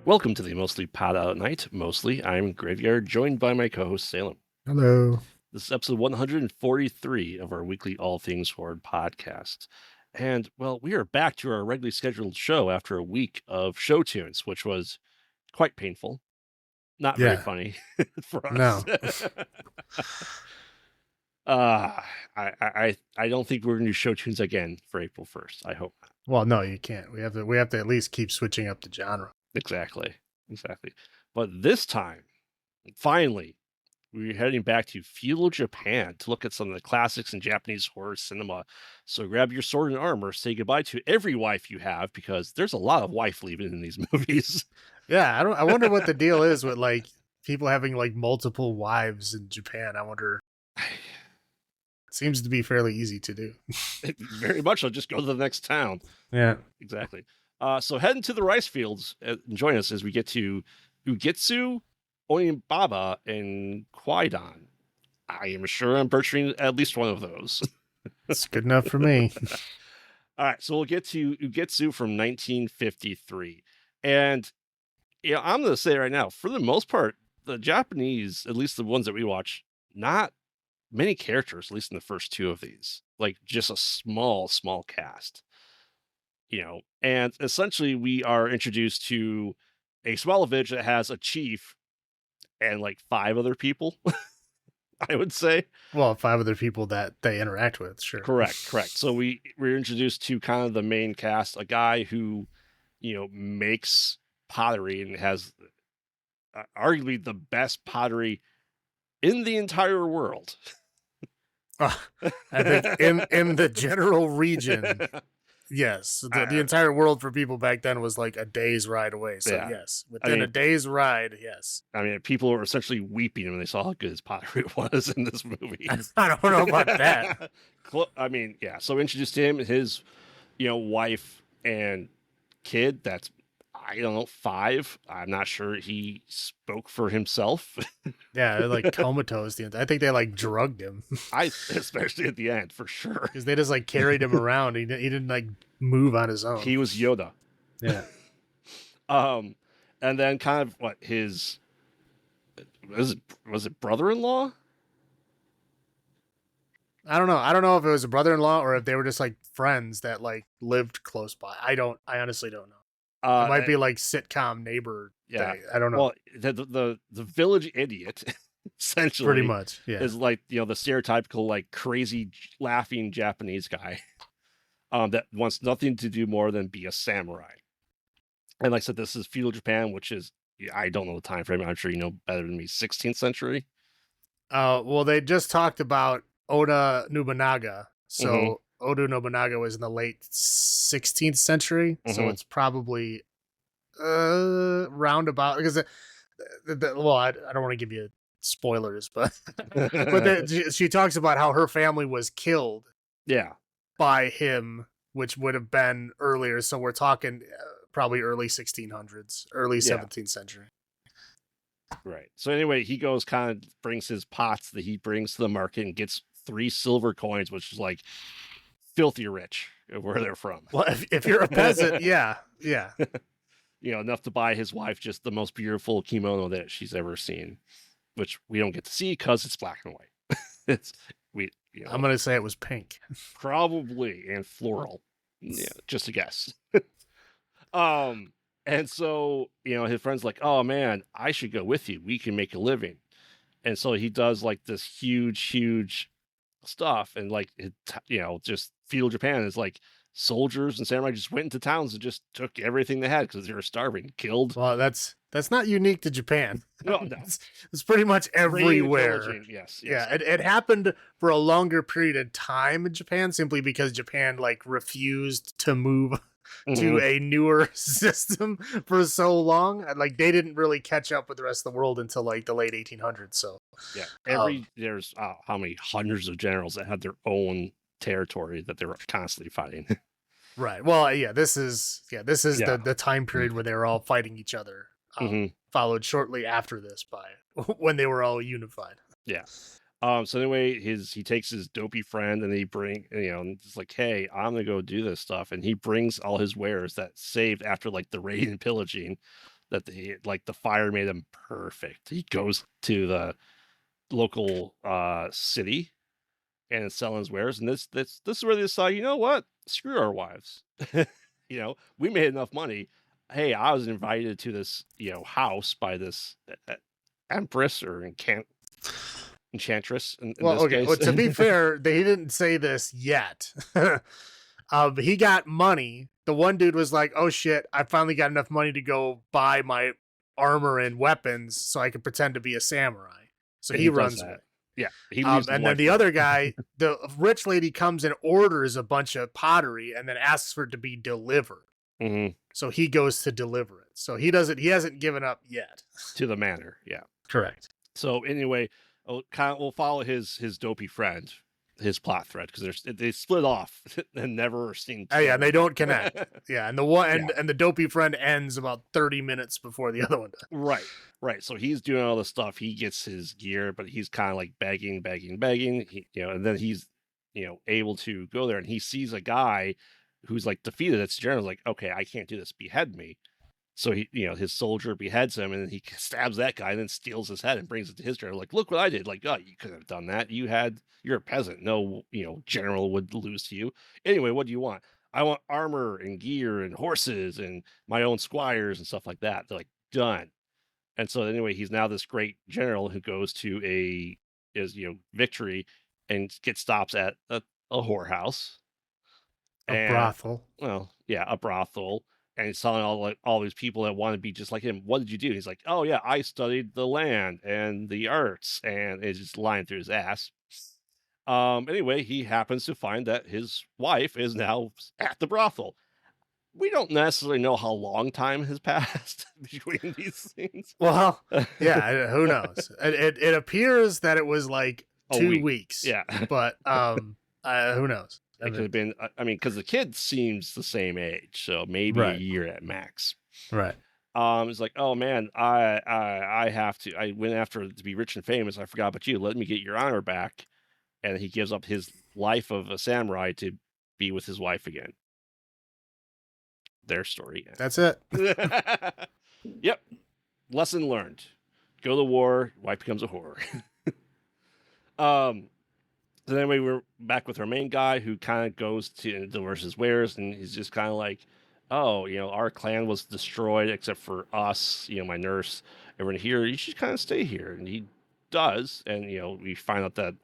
Welcome to the Mostly Pod Out at Night. Mostly, I'm Graveyard, joined by my co-host Salem. Hello. This is episode 143 of our weekly All Things Horde podcast. And, well, we are back to our regularly scheduled show after a week of show tunes, which was quite painful. Not very funny for us. No. I don't think we're going to do show tunes again for April 1st. I hope not. Well, no, you can't. We have to at least keep switching up the genre. Exactly. But this time, finally, we're heading back to feudal Japan to look at some of the classics in Japanese horror cinema. So grab your sword and armor, say goodbye to every wife you have, because there's a lot of wife leaving in these movies. Yeah, I wonder what the deal is with like people having like multiple wives in Japan. I wonder. It seems to be fairly easy to do. Very much. I'll just go to the next town. Yeah, exactly. So heading to the rice fields and join us as we get to Ugetsu, Onibaba, and Kwaidan. I am sure I'm butchering at least one of those. That's good enough for me. All right, so we'll get to Ugetsu from 1953. And I'm going to say right now, for the most part, the Japanese, at least the ones that we watch, not many characters, at least in the first two of these. Like just a small cast. And essentially we are introduced to a small village that has a chief and like 5 other people, I would say. Well, 5 other people that they interact with, sure. Correct. So we're introduced to kind of the main cast, a guy who, makes pottery and has arguably the best pottery in the entire world. I think in the general region. Yes, the entire world for people back then was like a day's ride away. So yes, within a day's ride, yes. I mean, people were essentially weeping when they saw how good his pottery was in this movie. I don't know about that. I mean, yeah. So introduced him, his, wife and kid. That's, I don't know, 5. I'm not sure he spoke for himself. Yeah, they're like comatose. I think they like drugged him. Especially at the end, for sure. Because they just like carried him around. He didn't like move on his own. He was Yoda. Yeah. And then kind of what his was it brother-in-law? I don't know if it was a brother-in-law or if they were just like friends that like lived close by. I honestly don't know. It might be like sitcom neighbor. Yeah, day. I don't know. Well, the village idiot, essentially, pretty much, yeah, is like the stereotypical like crazy laughing Japanese guy, that wants nothing to do more than be a samurai. And like I said, this is feudal Japan, which is, I don't know the time frame. I'm sure you know better than me. 16th century. Well, they just talked about Oda Nobunaga, so. Oda Nobunaga was in the late 16th century, so it's probably roundabout, because well, I don't want to give you spoilers, but she talks about how her family was killed by him, which would have been earlier, so we're talking probably early 1600s, early 17th century. Right. So anyway, he goes, kind of brings his pots that he brings to the market and gets 3 silver coins, which is like filthy rich where they're from. Well, if you're a peasant, yeah. Enough to buy his wife just the most beautiful kimono that she's ever seen, which we don't get to see because it's black and white. I'm gonna say it was pink, probably, and floral. Yeah, just a guess. And so his friend's like, "Oh man, I should go with you. We can make a living." And so he does like this huge stuff, and like just feudal Japan is like soldiers and samurai just went into towns and just took everything they had because they were starving, killed. Well, that's not unique to Japan. No. It's pretty much everywhere. Yes. Yeah, it happened for a longer period of time in Japan simply because Japan like refused to move to a newer system for so long. Like they didn't really catch up with the rest of the world until like the late 1800s. So there's how many hundreds of generals that had their own territory that they were constantly fighting. Right. Well, this is the time period where they were all fighting each other. Followed shortly after this by when they were all unified. Yeah. So anyway, he takes his dopey friend and and it's like, hey, I'm gonna go do this stuff, and he brings all his wares that saved after like the raid and pillaging that the fire made him perfect. He goes to the local city and selling his wares, and this is where they decide, you know what? Screw our wives. We made enough money. Hey, I was invited to this, house by this empress or enchantress in Well, this okay. case. Well, to be fair, they didn't say this yet. He got money. The one dude was like, "Oh shit, I finally got enough money to go buy my armor and weapons so I can pretend to be a samurai." So And he he does runs that. away. Yeah, he leaves his And then wife the there. other guy, the rich lady, comes and orders a bunch of pottery and then asks for it to be delivered. Mm-hmm. So he goes to deliver it. So he hasn't given up yet. To the manor, yeah. Correct. So anyway, we'll follow his dopey friend, his plot thread, because they split off and never seen. Oh, yeah, and they don't connect. Yeah, and the one Yeah. and the dopey friend ends about 30 minutes before the other one does. Right. So he's doing all this stuff. He gets his gear, but he's kind of like begging. And then he's able to go there, and he sees a guy who's like defeated. It's general like, okay, I can't do this. Behead me. So he, his soldier beheads him, and then he stabs that guy, and then steals his head and brings it to his general. Like, look what I did! Like, oh, you couldn't have done that. You're a peasant. No, general would lose to you. Anyway, what do you want? I want armor and gear and horses and my own squires and stuff like that. They're like, done. And so anyway, he's now this great general who goes to victory and gets stops at a whorehouse. A brothel. Well, yeah, a brothel. And he's telling all these people that want to be just like him, what did you do? And he's like, oh yeah, I studied the land and the arts, and it's just lying through his ass. Anyway, he happens to find that his wife is now at the brothel. We don't necessarily know how long time has passed between these scenes. Well, yeah, who knows? It appears that it was like 2 weeks. Yeah, but who knows? It could have been. I mean, because the kid seems the same age, so maybe a year at max. Right. It's like, oh man, I have to. I went after to be rich and famous. I forgot about you. Let me get your honor back. And he gives up his life of a samurai to be with his wife again. Their story. That's it. Yep. Lesson learned. Go to war. Wife becomes a whore. So anyway, we're back with our main guy who kind of goes to delivers his wares, and he's just kind of like, oh, our clan was destroyed except for us, my nurse, everyone here. You should kind of stay here. And he does. And, we find out that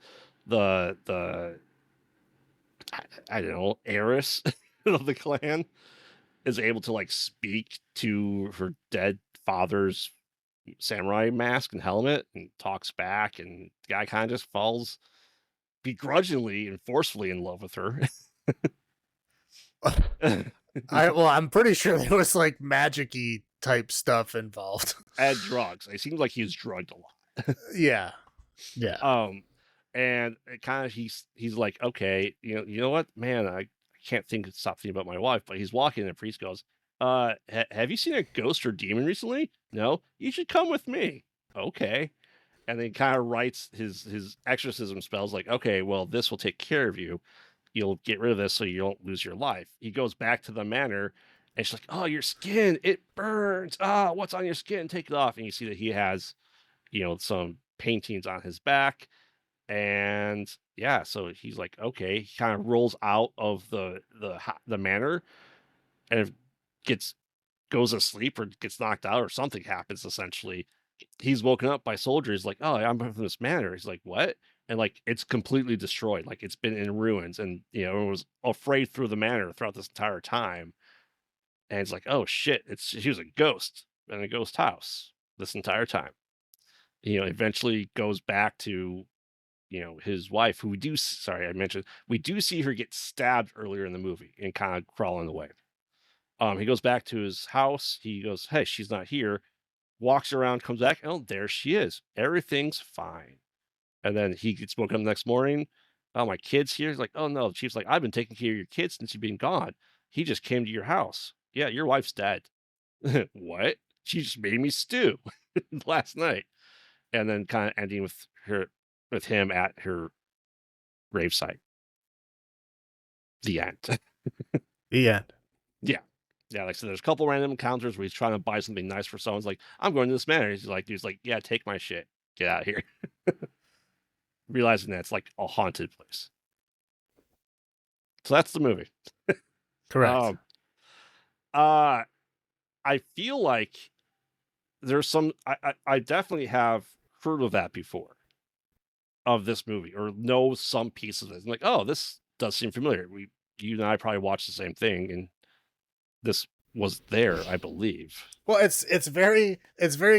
the I don't know, heiress of the clan is able to like speak to her dead father's samurai mask and helmet and talks back, and the guy kind of just falls begrudgingly and forcefully in love with her. I'm pretty sure there was like magic-y type stuff involved. And drugs. It seems like he's drugged a lot. Yeah. And it kind of he's like, okay, you know what, man, I can't stop thinking about my wife. But he's walking, and the priest goes, have you seen a ghost or demon recently? No, you should come with me. Okay. And then kind of writes his exorcism spells like, okay, well, this will take care of you. You'll get rid of this so you don't lose your life. He goes back to the manor, and she's like, oh, your skin, it burns. What's on your skin? Take it off. And you see that he has, some paintings on his back. And yeah, so he's like, okay. He kind of rolls out of the manor, and goes asleep or gets knocked out or something happens essentially. He's woken up by soldiers like, oh, I'm from this manor. He's like, what? And like, it's completely destroyed. Like, it's been in ruins, and everyone was afraid through the manor throughout this entire time. And it's like, oh shit, she was a ghost in a ghost house this entire time. Eventually goes back to his wife, who we do see her get stabbed earlier in the movie and kind of crawling away. He goes back to his house. He goes, hey, she's not here. Walks around, comes back. Oh, there she is. Everything's fine. And then he gets woken up the next morning. Oh, my kid's here. He's like, oh no. The chief's like, I've been taking care of your kids since you've been gone. He just came to your house. Yeah, your wife's dead. What? She just made me stew last night. And then kind of ending with him at her gravesite. The end. The end. Yeah. Yeah, like so there's a couple random encounters where he's trying to buy something nice for someone. He's like, I'm going to this manor. He's like, yeah, take my shit. Get out of here. Realizing that it's like a haunted place. So that's the movie. Correct. I feel like there's some I definitely have heard of that before, of this movie, or know some piece of it. I'm like, oh, this does seem familiar. You and I probably watched the same thing, and this was there, I believe. Well, it's very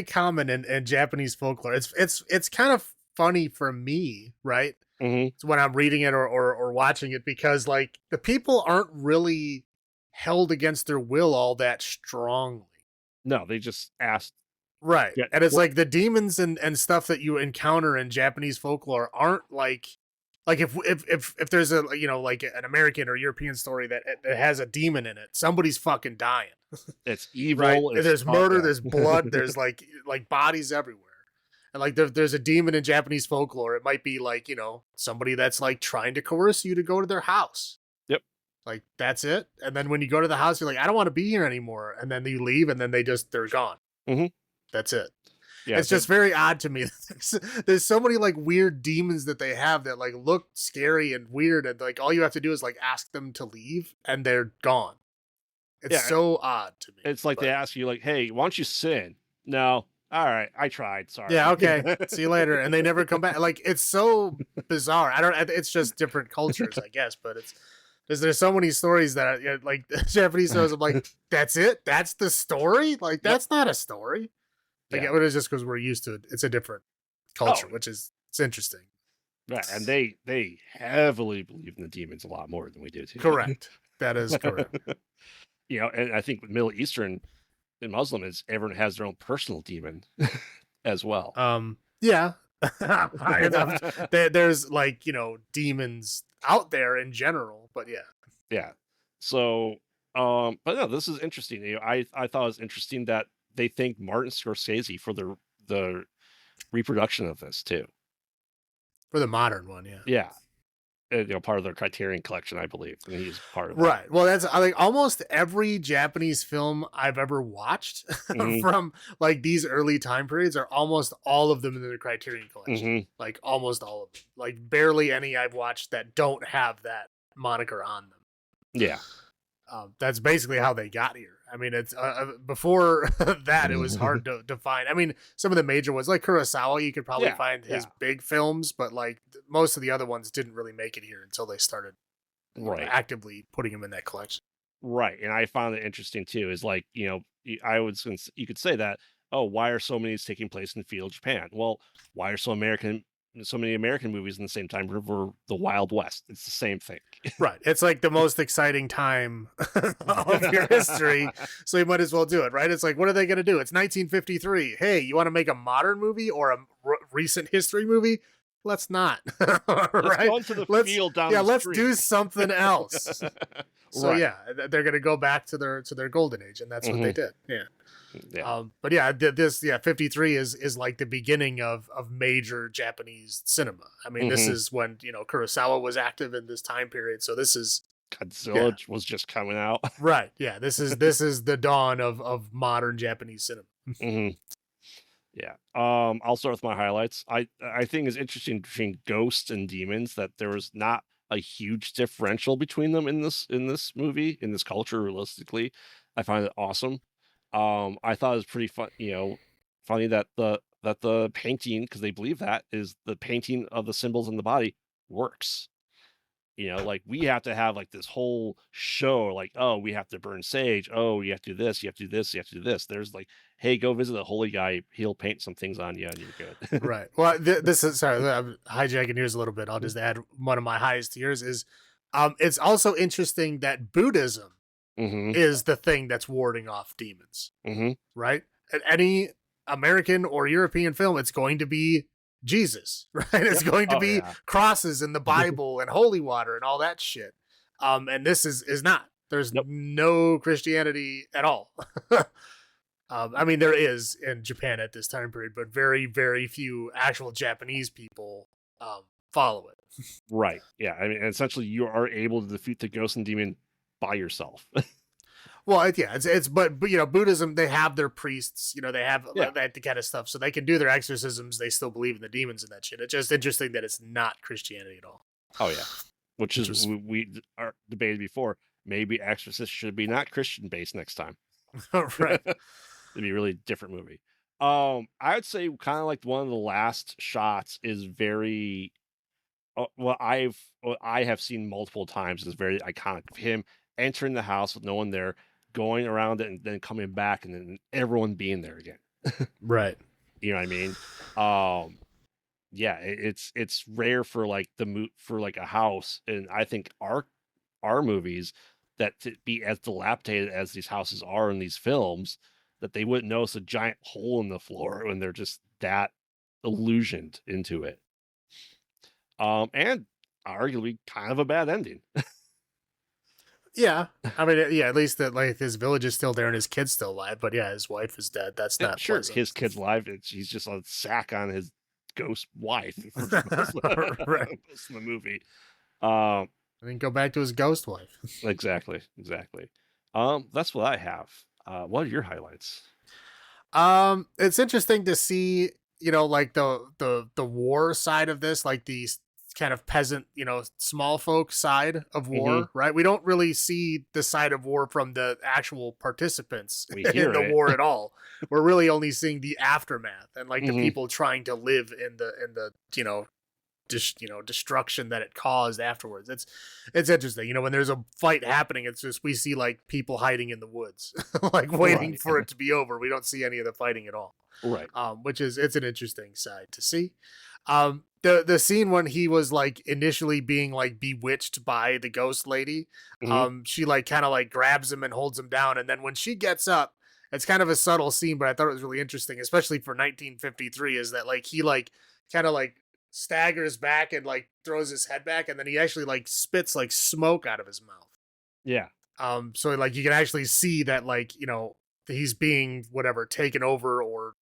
common in Japanese folklore. It's kind of funny for me, right? Mm-hmm. When I'm reading it or watching it, because like the people aren't really held against their will all that strongly. No, they just asked. Right. Yeah, And it's like the demons and stuff that you encounter in Japanese folklore aren't like if there's a, you know, like an American or European story that has a demon in it, somebody's fucking dying. it's evil. Right. It's There's murder, yeah. there's blood, there's like bodies everywhere. And like there's a demon in Japanese folklore. It might be like, you know, somebody that's like trying to coerce you to go to their house. Yep. Like that's it. And then when you go to the house, you're like, I don't want to be here anymore. And then you leave, and then they're gone. Mm-hmm. That's it. Yeah, it's just very odd to me. There's so many like weird demons that they have that like look scary and weird, and like all you have to do is like ask them to leave and they're gone. It's so odd to me. It's like they ask you like, hey, why don't you sin? No. All right, I tried. Sorry. Yeah, okay. See you later. And they never come back. Like it's so bizarre. It's just different cultures, I guess, but there's so many stories that like Japanese stories. I'm like, that's it? That's the story? Like that's not a story. Like it is just because we're used to it. It's a different culture, which is it's interesting. Right, and they heavily believe in the demons a lot more than we do too. Correct. That is correct. You know, and I think with Middle Eastern and Muslim is everyone has their own personal demon as well. Yeah. There's like, you know, demons out there in general, but yeah. Yeah. So but no, this is interesting. You know, I thought it was interesting that they thank Martin Scorsese for the reproduction of this too. For the modern one, yeah. Yeah. You know, part of their Criterion collection, I believe, and he's part of right. Well, that's like almost every Japanese film I've ever watched from like these early time periods are almost all of them in the Criterion collection. Like almost all of them. Like barely any I've watched that don't have that moniker on them. Yeah. That's basically how they got here. I mean, it's before that it was hard to find. I mean, some of the major ones like Kurosawa, you could probably find his big films, but like most of the other ones didn't really make it here until they started actively putting them in that collection. Right, and I found it interesting too. Is like, you know, you could say that, oh, why are so many taking place in feudal Japan? Well, why are so many American movies in the same time for the Wild West? It's the same thing. Right. It's like the most exciting time of your history, so you might as well do it, right? It's like, what are they going to do? It's 1953. Hey, you want to make a modern movie or a recent history movie? Let's not. Let's go into the field down the street. Let's do something else. So yeah, they're going to go back to their golden age, and that's what they did. Yeah. But yeah, 53 is like the beginning of major Japanese cinema. I mean, this is when, you know, Kurosawa was active in this time period. So this is Godzilla was just coming out. Right. Yeah. This is the dawn of modern Japanese cinema. Yeah. I'll start with my highlights. I think it's interesting between ghosts and demons that there was not a huge differential between them in this movie, in this culture. Realistically, I find it awesome. I thought it was pretty fun, you know, funny that the painting, because they believe that is the painting of the symbols in the body works. You know, like we have to have like this whole show, like, oh, we have to burn sage. Oh, you have to do this. You have to do this. You have to do this. There's like, hey, go visit the holy guy. He'll paint some things on you, and you're good. Right. Well, this is sorry. I'm hijacking yours a little bit. I'll just add one of my highest tiers is, it's also interesting that Buddhism is the thing that's warding off demons. Right. At any American or European film, it's going to be Jesus, right? It's going to be crosses in the Bible and holy water and all that shit. And this is not. There's no Christianity at all. I mean, there is in Japan at this time period, but very, very few actual Japanese people follow it. Right. Yeah. I mean, essentially, you are able to defeat the ghost and demon by yourself. Well, but Buddhism, they have their priests, they have that kind of stuff, so they can do their exorcisms. They still believe in the demons and that shit. It's just interesting that it's not Christianity at all. Oh yeah, which is we are debated before. Maybe Exorcist should be not Christian based next time. Right. It'd be a really different movie. I would say kind of like one of the last shots is very what I have seen multiple times is very iconic of him entering the house with no one there, going around it, and then coming back, and then everyone being there again. Right. You know what I mean? Yeah, it's rare for like for like a house, and I think our movies that to be as dilapidated as these houses are in these films, that they wouldn't notice a giant hole in the floor when they're just that illusioned into it. And arguably kind of a bad ending. Yeah, I mean, yeah, at least that like his village is still there and his kid's still alive, but yeah, his wife is dead. That's not sure. pleasant. His kid's alive. He's just a sack on his ghost wife for right. most of the movie. And then go back to his ghost wife. Exactly. That's what I have. What are your highlights? It's interesting to see, like the war side of this, like these kind of peasant, small folk side of war, right? We don't really see the side of war from the actual participants in the war at all. We're really only seeing the aftermath and like the people trying to live in the destruction that it caused afterwards. It's interesting. When there's a fight happening, it's just we see like people hiding in the woods, like waiting for it to be over. We don't see any of the fighting at all. Right. It's an interesting side to see. The scene when he was like initially being like bewitched by the ghost lady, she like kind of like grabs him and holds him down, and then when she gets up, it's kind of a subtle scene, but I thought it was really interesting, especially for 1953, is that like he like kind of like staggers back and like throws his head back, and then he actually like spits like smoke out of his mouth. Yeah. So like you can actually see that like he's being whatever taken over or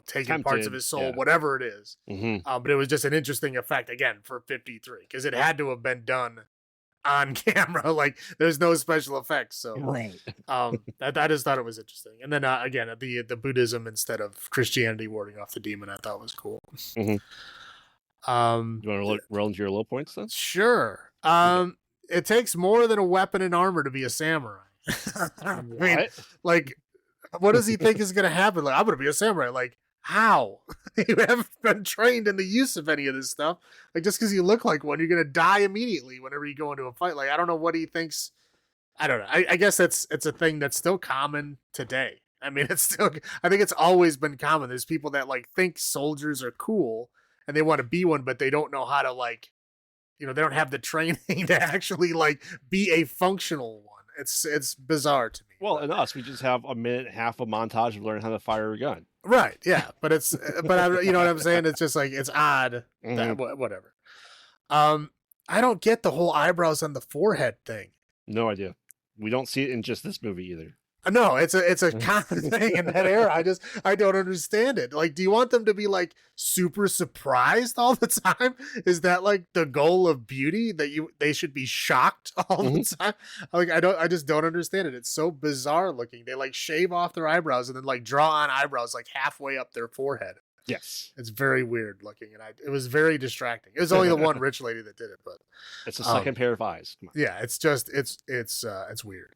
taking parts of his soul, whatever it is. But it was just an interesting effect again for 53 because it had to have been done on camera. Like there's no special effects, so right. I just thought it was interesting. And then again, the Buddhism instead of Christianity warding off the demon, I thought was cool. You want to roll into your low points then? Sure. It takes more than a weapon and armor to be a samurai. I mean, like, what does he think is going to happen? Like, I'm going to be a samurai. Like, how? You haven't been trained in the use of any of this stuff. Like, just because you look like one, you're going to die immediately whenever you go into a fight. Like, I don't know what he thinks. I don't know. I guess it's a thing that's still common today. I mean, I think it's always been common. There's people that like think soldiers are cool and they want to be one, but they don't know how to like, they don't have the training to actually like be a functional one. It's bizarre to me. Well, in us, we just have a minute and a half of montage of learning how to fire a gun. Right. Yeah. But you know what I'm saying? It's just like, it's odd that whatever. I don't get the whole eyebrows on the forehead thing. No idea. We don't see it in just this movie either. No, it's a common thing in that era. I don't understand it. Like, do you want them to be like super surprised all the time? Is that like the goal of beauty that they should be shocked all the time? Like, I just don't understand it. It's so bizarre looking. They like shave off their eyebrows and then like draw on eyebrows like halfway up their forehead. Yes, it's very weird looking, and it was very distracting. It was only the one rich lady that did it, but it's a second pair of eyes. Yeah, it's just it's weird.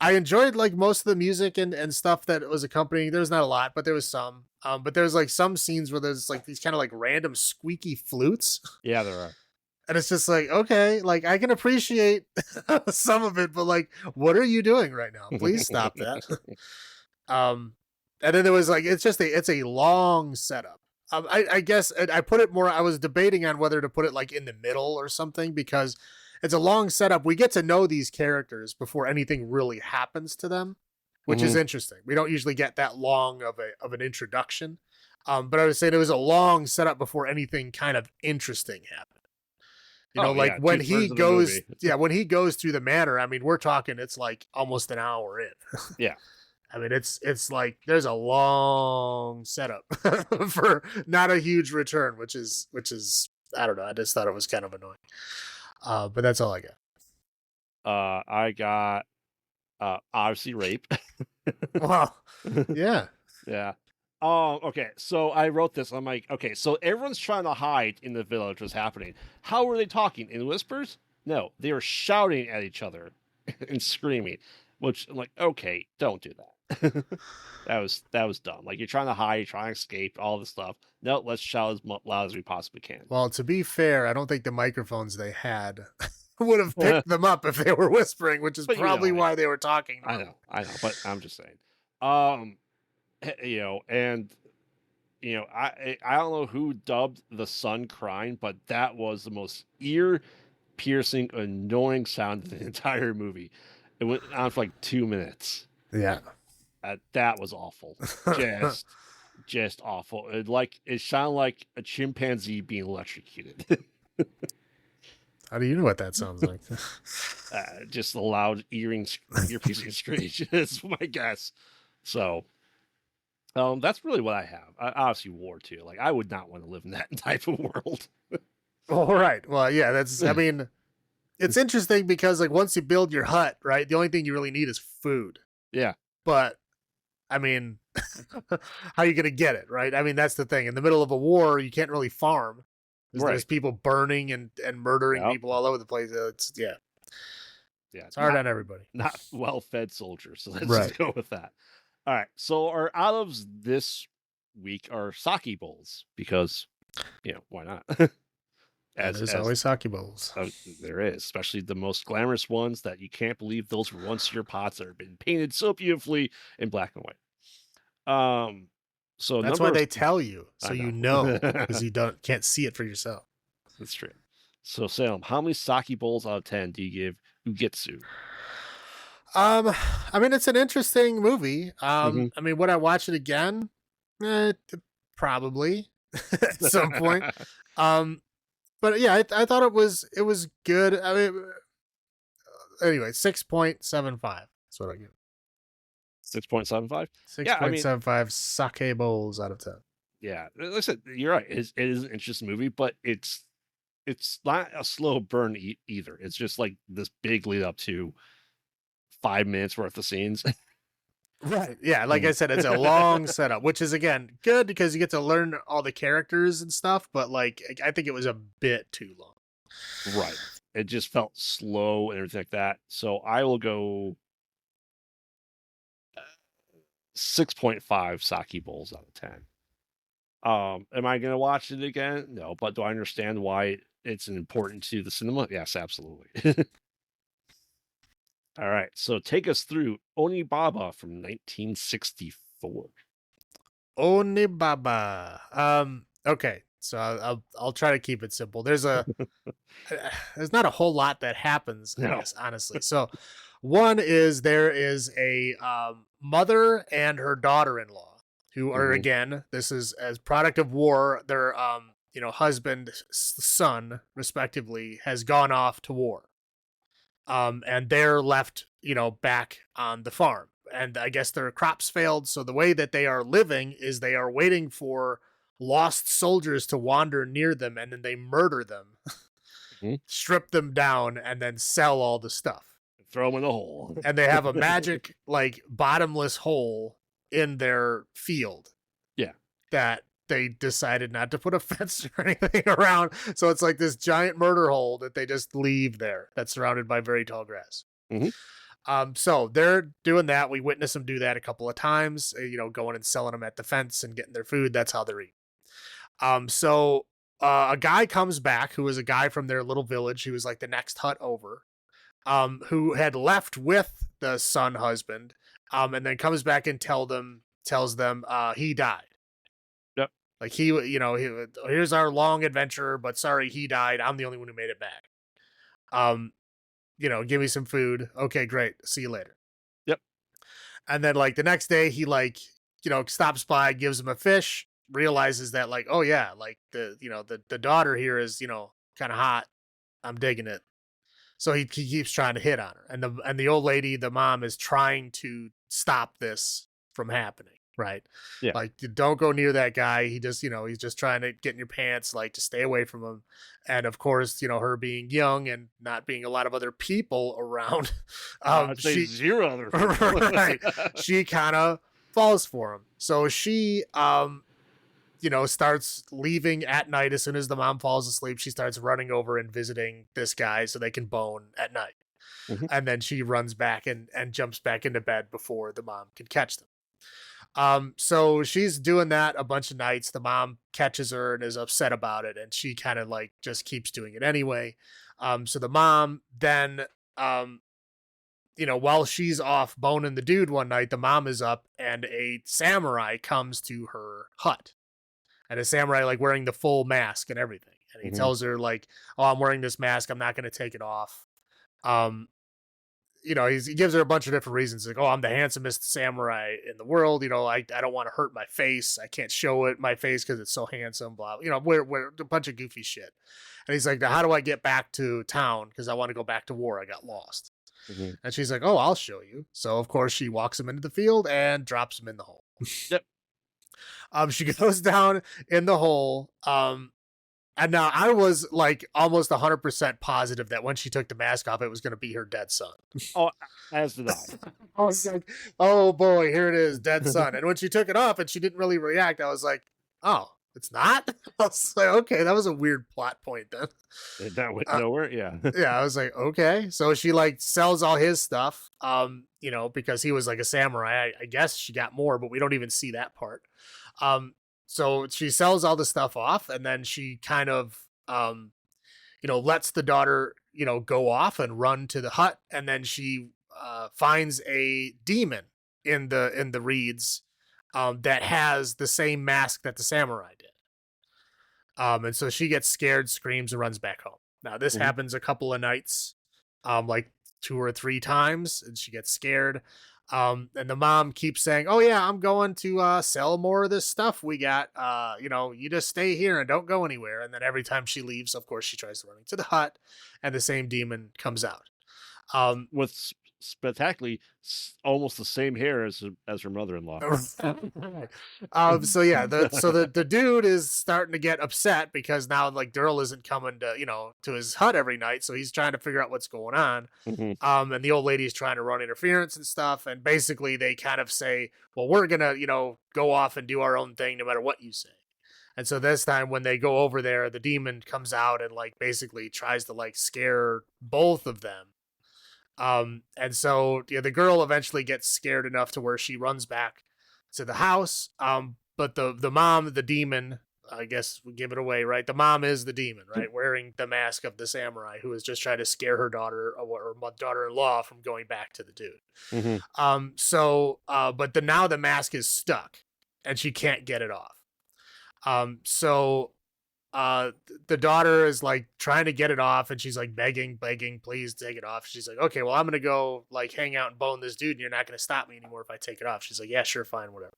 I enjoyed like most of the music and stuff that was accompanying. There was not a lot, but there was some. But there's like some scenes where there's like these kind of like random squeaky flutes. Yeah, there are. And it's just like, okay, like I can appreciate some of it, but like, what are you doing right now? Please stop that. And then there was like, it's a long setup. I guess I put it more, I was debating on whether to put it like in the middle or something because it's a long setup. We get to know these characters before anything really happens to them, which is interesting. We don't usually get that long of an introduction. But I was saying it was a long setup before anything kind of interesting happened. When he goes, when he goes through the manor, I mean, we're talking, it's like almost an hour in. Yeah. I mean, it's like there's a long setup for not a huge return, which is I don't know. I just thought it was kind of annoying. But that's all I got. I got Obviously rape. Well, yeah. Yeah. Okay, so I wrote this. I'm like, okay, so everyone's trying to hide in the village what's happening. How were they talking? In whispers? No, they were shouting at each other and screaming, which I'm like, okay, don't do that. that was dumb. Like, you're trying to hide, you're trying to escape, all this stuff. No, let's shout as loud as we possibly can. Well, to be fair, I don't think the microphones they had would have picked them up if they were whispering, which is probably why they were talking. I know, but I'm just saying. And I don't know who dubbed the son crying, but that was the most ear-piercing, annoying sound in the entire movie. It went on for like 2 minutes. Yeah, that was awful. Just awful. It sounded like a chimpanzee being electrocuted. How do you know what that sounds like? Just a loud ear-piercing screech is my guess. So. That's really what I have. Obviously, war too. Like, I would not want to live in that type of world. All right. Well, yeah. I mean, it's interesting because like once you build your hut, right, the only thing you really need is food. Yeah. But I mean, how are you gonna get it, right? I mean, that's the thing. In the middle of a war, you can't really farm. There's people burning and murdering people all over the place. Yeah, it's hard on everybody. Not well-fed soldiers. So let's just go with that. All right, so our olives this week are sake bowls because, why not? There's always sake bowls. There is, especially the most glamorous ones that you can't believe those were once your pots that have been painted so beautifully in black and white. So that's why they tell you, so you know, because you can't see it for yourself. That's true. So Salem, how many sake bowls out of 10 do you give Ugetsu? I mean, it's an interesting movie. I mean, would I watch it again? Probably at some point. But yeah, I thought it was good. I mean, anyway, 6.75. That's what I give. 6.75. 6.75 sake bowls out of 10. Yeah, like I said, you're right. It is an interesting movie, but it's not a slow burn either. It's just like this big lead up to 5 minutes worth of scenes. Right. Yeah. Like I said, it's a long setup, which is again good because you get to learn all the characters and stuff. But like, I think it was a bit too long. Right. It just felt slow and everything like that. So I will go 6.5 sake bowls out of 10. Am I going to watch it again? No. But do I understand why it's important to the cinema? Yes, absolutely. All right, so take us through Onibaba from 1964. Onibaba. Okay, so I'll try to keep it simple. There's not a whole lot that happens, I guess, honestly. So one is there is a mother and her daughter-in-law who are again, this is as product of war. Their husband, son, respectively, has gone off to war. And they're left, back on the farm. And I guess their crops failed. So the way that they are living is they are waiting for lost soldiers to wander near them, and then they murder them, strip them down, and then sell all the stuff. Throw them in a hole. And they have a magic, like, bottomless hole in their field. Yeah. That they decided not to put a fence or anything around. So it's like this giant murder hole that they just leave there that's surrounded by very tall grass. So they're doing that. We witness them do that a couple of times, going and selling them at the fence and getting their food. That's how they're eating. So a guy comes back who is a guy from their little village. Who was like the next hut over, who had left with the son husband, and then comes back and tells them he died. Like here's our long adventure, but sorry, he died. I'm the only one who made it back. Give me some food. Okay, great. See you later. Yep. And then like the next day he stops by, gives him a fish, realizes that like, oh yeah, like the daughter here is, kind of hot. I'm digging it. So he keeps trying to hit on her. And the old lady, the mom, is trying to stop this from happening. right? Yeah. Like, don't go near that guy. He just, he's just trying to get in your pants, like, to stay away from him. And of course, her being young and not being a lot of other people around, I'd say she, 0 other people. right, she kind of falls for him. So she, starts leaving at night. As soon as the mom falls asleep, she starts running over and visiting this guy so they can bone at night. Mm-hmm. And then she runs back and jumps back into bed before the mom can catch them. So she's doing that a bunch of nights. The mom catches her and is upset about it, and she kind of like just keeps doing it anyway. So the mom then, while she's off boning the dude one night, the mom is up and a samurai comes to her hut, and a samurai like wearing the full mask and everything. And he tells her like, "Oh, I'm wearing this mask. I'm not going to take it off." He gives her a bunch of different reasons. Like, "Oh, I'm the handsomest samurai in the world. I don't want to hurt my face. I can't show it my face because it's so handsome." Blah. We're a bunch of goofy shit. And he's like, "Now, how do I get back to town? Because I want to go back to war. I got lost." Mm-hmm. And she's like, "Oh, I'll show you." So of course she walks him into the field and drops him in the hole. Yep. She goes down in the hole. And now I was like almost 100% positive that when she took the mask off, it was going to be her dead son. Oh, as did I. I was like, oh boy, here it is, dead son. And when she took it off and she didn't really react, I was like, oh, it's not? I was like, okay, that was a weird plot point then. That went nowhere, yeah. Yeah, I was like, okay. So she like sells all his stuff, because he was like a samurai. I guess she got more, but we don't even see that part. So she sells all the stuff off, and then she kind of, lets the daughter, go off and run to the hut. And then she finds a demon in the reeds that has the same mask that the samurai did. And so she gets scared, screams, and runs back home. Now, this happens a couple of nights, like 2 or 3 times, and she gets scared. And the mom keeps saying, "Oh yeah, I'm going to sell more of this stuff we got. You just stay here and don't go anywhere." And then every time she leaves, of course, she tries to run into the hut, and the same demon comes out. With spectacularly almost the same hair as her mother-in-law. So yeah, the dude is starting to get upset because now like Daryl isn't coming to his hut every night, so he's trying to figure out what's going on. And the old lady's trying to run interference and stuff, and basically they kind of say, well, we're gonna go off and do our own thing no matter what you say. And so this time when they go over there, the demon comes out and like basically tries to like scare both of them. And so the girl eventually gets scared enough to where she runs back to the house. But the mom, the demon, I guess we give it away, right? The mom is the demon, right? Wearing the mask of the samurai who is just trying to scare her daughter or daughter-in-law from going back to the dude. But now the mask is stuck and she can't get it off. The daughter is like trying to get it off and she's like begging, please take it off. She's like, okay, well, I'm going to go like hang out and bone this dude and you're not going to stop me anymore if I take it off. She's like, yeah, sure. Fine. Whatever.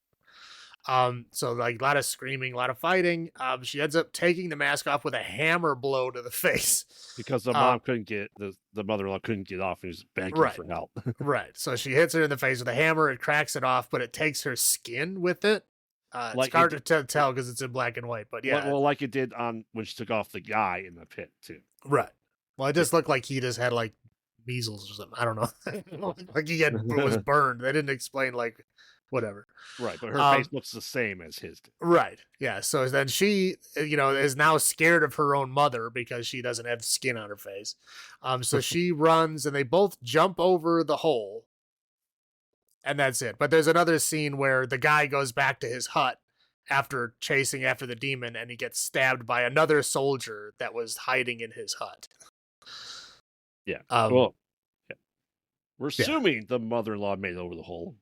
So like a lot of screaming, a lot of fighting. She ends up taking the mask off with a hammer blow to the face because the mom couldn't get the mother-in-law couldn't get off and was begging for help. Right. So she hits her in the face with a hammer. It cracks it off, but it takes her skin with it. It's hard to tell because it's in black and white, but yeah. Well, like it did on when she took off the guy in the pit too. Right. Well, it just looked like he just had like measles or something. I don't know. Like he was burned. They didn't explain like whatever. Right, but her face looks the same as his did. Right. Yeah. So then she, is now scared of her own mother because she doesn't have skin on her face. So she runs and they both jump over the hole. And that's it. But there's another scene where the guy goes back to his hut after chasing after the demon and he gets stabbed by another soldier that was hiding in his hut. Yeah. We're assuming the mother-in-law made it over the hole.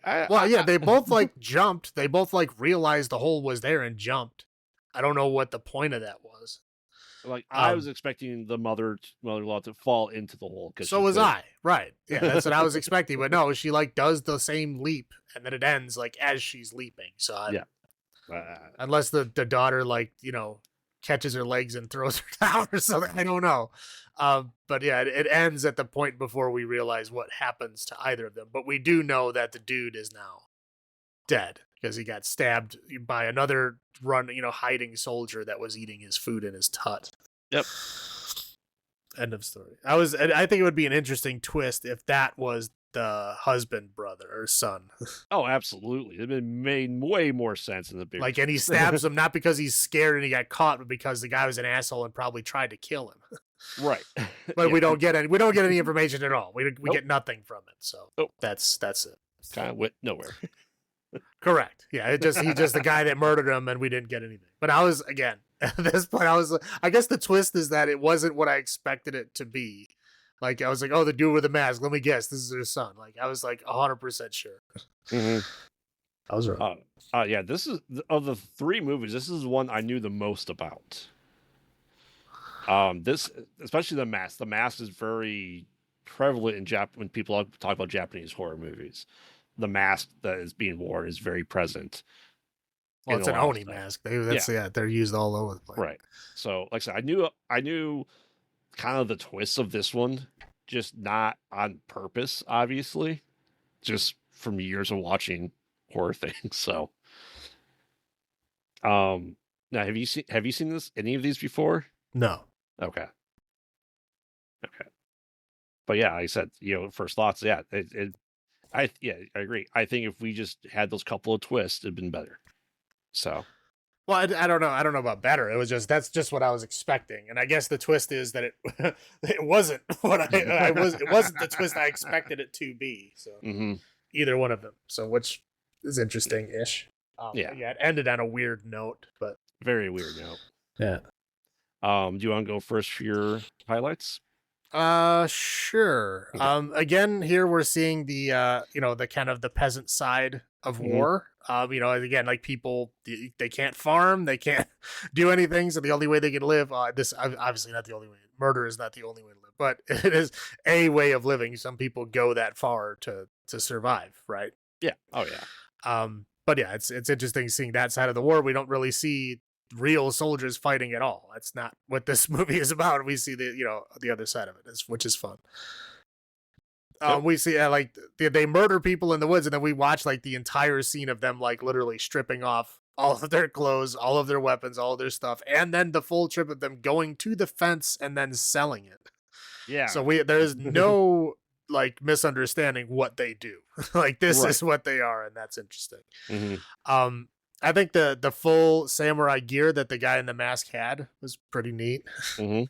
They both like jumped. They both like realized the hole was there and jumped. I don't know what the point of that was. Like I was expecting the mother-in-law to fall into the hole. So was I. Right. Yeah, that's what I was expecting. But no, she like does the same leap and then it ends like as she's leaping. So unless the daughter like, catches her legs and throws her down or something. I don't know. But yeah, it ends at the point before we realize what happens to either of them. But we do know that the dude is now dead because he got stabbed by another hiding soldier that was eating his food in his hut. Yep. End of story. I think it would be an interesting twist if that was the husband, brother, or son. Oh, absolutely. It made way more sense in the bigger. Like, and he stabs him not because he's scared and he got caught, but because the guy was an asshole and probably tried to kill him. Right. But yeah. we don't get any information at all. We get nothing from it. So that's it. Kind of went nowhere. Correct. Yeah. He's just the guy that murdered him, and we didn't get anything. But I was, again, at this point, I guess the twist is that it wasn't what I expected it to be. Like, I was like, oh, the dude with the mask. Let me guess, this is her son. Like, I was like 100% sure. Mm-hmm. I was wrong. Yeah, this is of the 3 movies. This is the one I knew the most about. This, especially the mask. The mask is very prevalent in when people talk about Japanese horror movies. The mask that is being worn is very present. Well, it's an Oni mask. They're used all over the place. Right. So, like I said, I knew kind of the twists of this one, just not on purpose, obviously, just from years of watching horror things. So, now have you seen any of these before? No. Okay. But yeah, like I said, first thoughts. Yeah, I agree. I think if we just had those couple of twists, it'd been better. So, well, I don't know. I don't know about better. It was that's just what I was expecting, and I guess the twist is that it wasn't what it wasn't the twist I expected it to be. So either one of them. So which is interesting-ish. Yeah. It ended on a weird note, but very weird note. Yeah. Do you want to go first for your highlights? Sure. Okay. Again, here we're seeing the the kind of the peasant side of war. Again, like people, they can't farm, they can't do anything, so the only way they can live, this obviously not the only way. Murder is not the only way to live, but it is a way of living. Some people go that far to survive, right? Yeah. Oh yeah. But yeah, it's interesting seeing that side of the war. We don't really see real soldiers fighting at all. That's not what this movie is about. We see the other side of it, which is fun. We see like they murder people in the woods, and then we watch like the entire scene of them like literally stripping off all of their clothes, all of their weapons, all of their stuff, and then the full trip of them going to the fence and then selling it. Yeah. So there is no like misunderstanding what they do. Like this is what they are, and that's interesting. Mm-hmm. I think the full samurai gear that the guy in the mask had was pretty neat. Mm-hmm.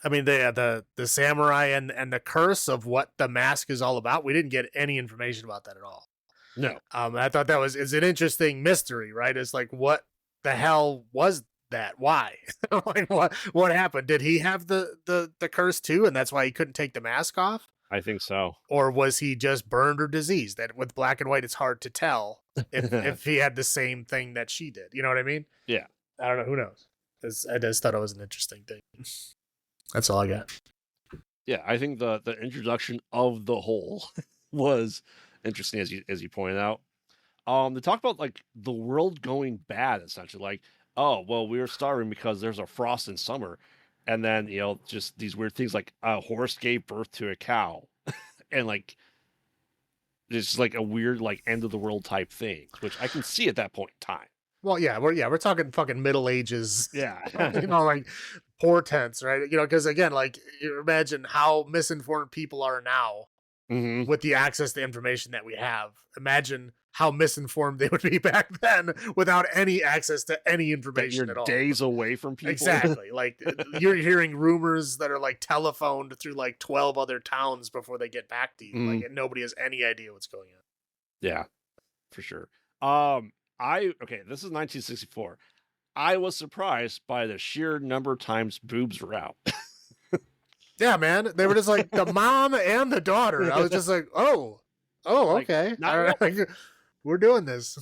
I mean, the samurai and the curse of what the mask is all about. We didn't get any information about that at all. No. I thought is an interesting mystery, right? It's like, what the hell was that? Why? Like, what happened? Did he have the curse too, and that's why he couldn't take the mask off? I think so. Or was he just burned or diseased? That with black and white, it's hard to tell if he had the same thing that she did. You know what I mean? Yeah. I don't know. Who knows? I just thought it was an interesting thing. That's all I got. Yeah, I think the introduction of the whole was interesting, as you pointed out. They talk about like the world going bad, essentially. Like, oh well, we were starving because there's a frost in summer, and then just these weird things like a horse gave birth to a cow, and like it's like a weird like end of the world type thing, which I can see at that point in time. Well, yeah, we're talking fucking Middle Ages. Yeah. Like portents, right? Because again, like imagine how misinformed people are now with the access to information that we have. Imagine how misinformed they would be back then without any access to any information at all. Days away from people. Exactly. Like you're hearing rumors that are like telephoned through like 12 other towns before they get back to you. Like, and nobody has any idea what's going on. Yeah, for sure. This is 1964. I was surprised by the sheer number of times boobs were out. Yeah, man. They were just like the mom and the daughter. I was just like, oh, okay. All right. We're doing this.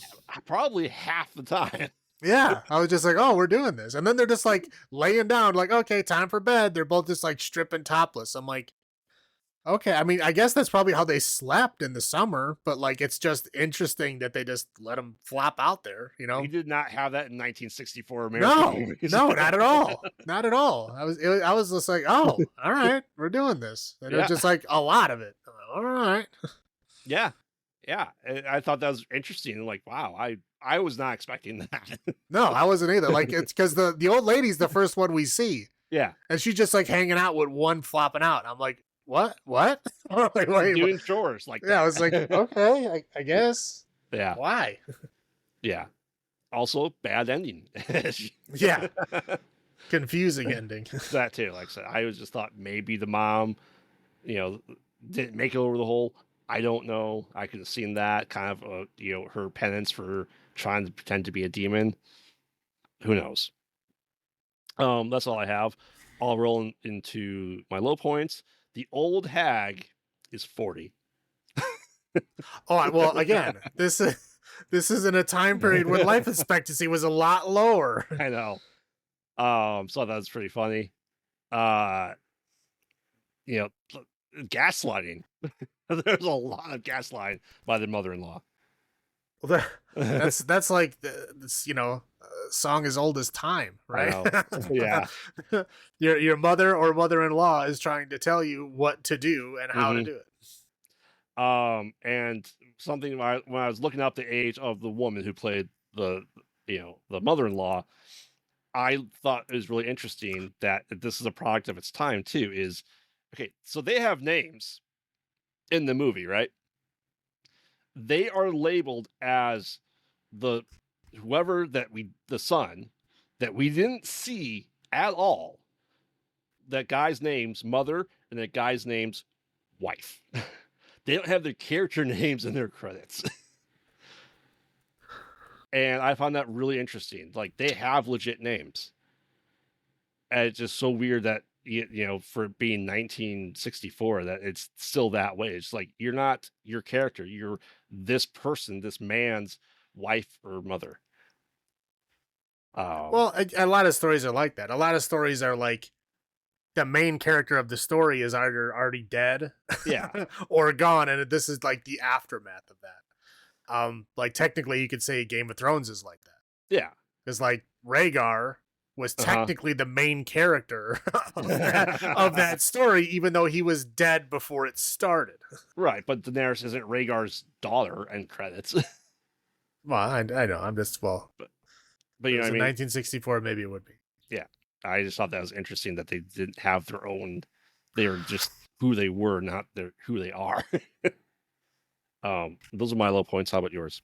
Probably half the time. Yeah. I was just like, oh, we're doing this. And then they're just like laying down, like, okay, time for bed. They're both just like stripping topless. I'm like, okay. I mean, I guess that's probably how they slept in the summer, but like, it's just interesting that they just let them flop out there, you know? You did not have that in 1964 American movies. No, not at all. Not at all. I was just like, oh, all right, we're doing this. And it was just like a lot of it. All right. Yeah. Yeah, I thought that was interesting. Like, wow, I was not expecting that. No, I wasn't either. Like, it's because the old lady's the first one we see. Yeah, And she's just like hanging out with one flopping out. I'm like, what? Like, wait, doing chores like yeah, I was like, that. okay, I guess. Yeah, Why? yeah. Also, bad ending. Yeah. Confusing ending. That too. Like I said, I was just thought maybe the mom, you know, didn't make it over the hole. I don't know. I could have seen that kind of, her penance for trying to pretend to be a demon. Who knows? That's all I have. I'll roll into my low points. The old hag is 40. Oh, well, again, this is in a time period when life expectancy was a lot lower. I know. So that's pretty funny. Uh, gaslighting. There's a lot of gaslighting by the mother-in-law. Well, that's like this, song as old as time, right? Yeah. Your mother or mother-in-law is trying to tell you what to do and how to do it. And something when I was looking up the age of the woman who played the mother-in-law, I thought it was really interesting that this is a product of its time too. Is okay, so they have names in the movie, right? They are labeled as the son that we didn't see at all. That guy's name's mother and that guy's name's wife. They don't have their character names in their credits. And I found that really interesting. Like, they have legit names. And it's just so weird that, for being 1964, that it's still that way. It's like, you're not your character. You're this person, this man's wife or mother. Well, a lot of stories are like that. A lot of stories are like the main character of the story is either already dead, yeah, or gone, and this is like the aftermath of that. Like technically, you could say Game of Thrones is like that. Yeah, because like Rhaegar was technically the main character of that story, even though he was dead before it started. Right, but Daenerys isn't Rhaegar's daughter in credits. Well, I know. I'm just but you know what I mean? 1964, maybe it would be. Yeah, I just thought that was interesting that they didn't have their own. They were just who they were, not who they are. Those are my low points. How about yours?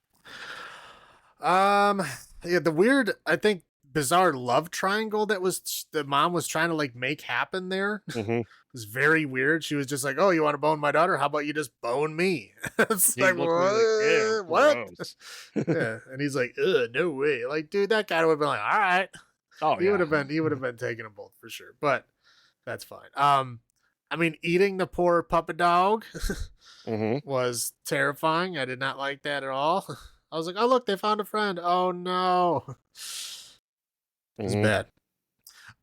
Yeah, the weird, I think, bizarre love triangle that was the mom was trying to like make happen there. Mm-hmm. Was very weird. She was just like, "Oh, you want to bone my daughter? How about you just bone me?" It's like, what? Yeah, and he's like, no way. Like, dude, that guy would have been like, all right. Oh, he would have been taking them both for sure. But that's fine. I mean, eating the poor puppet dog was terrifying. I did not like that at all. I was like, oh look, they found a friend. Oh no. It's bad.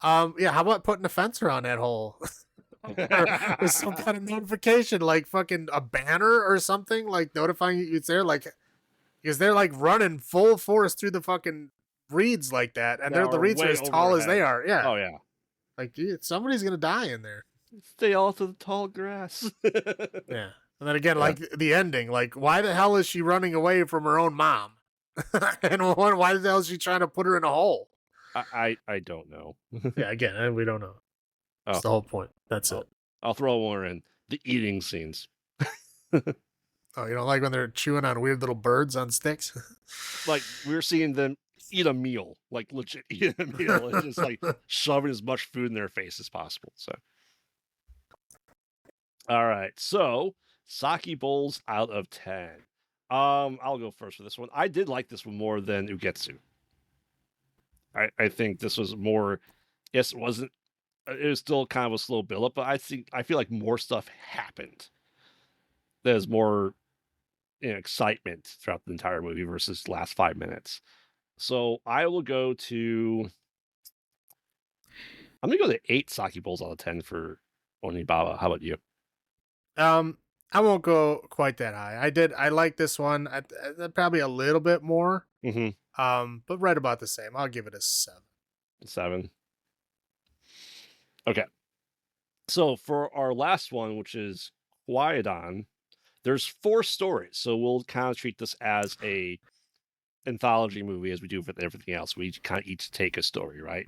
Yeah, how about putting a fence around that hole? Or some kind of notification, like fucking a banner or something, like notifying you it's there, like because they're like running full force through the fucking reeds like that, and the reeds are as tall as they are. Yeah. Oh yeah. Like, dude, somebody's gonna die in there. Stay off of the tall grass. Yeah. And then again, like the ending, like why the hell is she running away from her own mom? And why the hell is she trying to put her in a hole? I don't know. Yeah, again, we don't know. That's the whole point. That's it. I'll throw one in. The eating scenes. Oh, you don't like when they're chewing on weird little birds on sticks? Like, we're seeing them eat a meal. Like, legit eat a meal. It's just like shoving as much food in their face as possible. So, all right. So, sake bowls out of 10. I'll go first for this one. I did like this one more than Ugetsu. I think this was more. Yes, it wasn't. It was still kind of a slow build up, but I feel like more stuff happened. There's more excitement throughout the entire movie versus the last 5 minutes. So I will go to. I'm gonna go to 8 sake bowls out of 10 for Onibaba. How about you? I won't go quite that high. I like this one. I probably a little bit more. But right about the same. I'll give it a 7. 7. Okay. So for our last one, which is Kwaidan, there's 4 stories, so we'll kind of treat this as a anthology movie as we do with everything else. We kind of each take a story, right?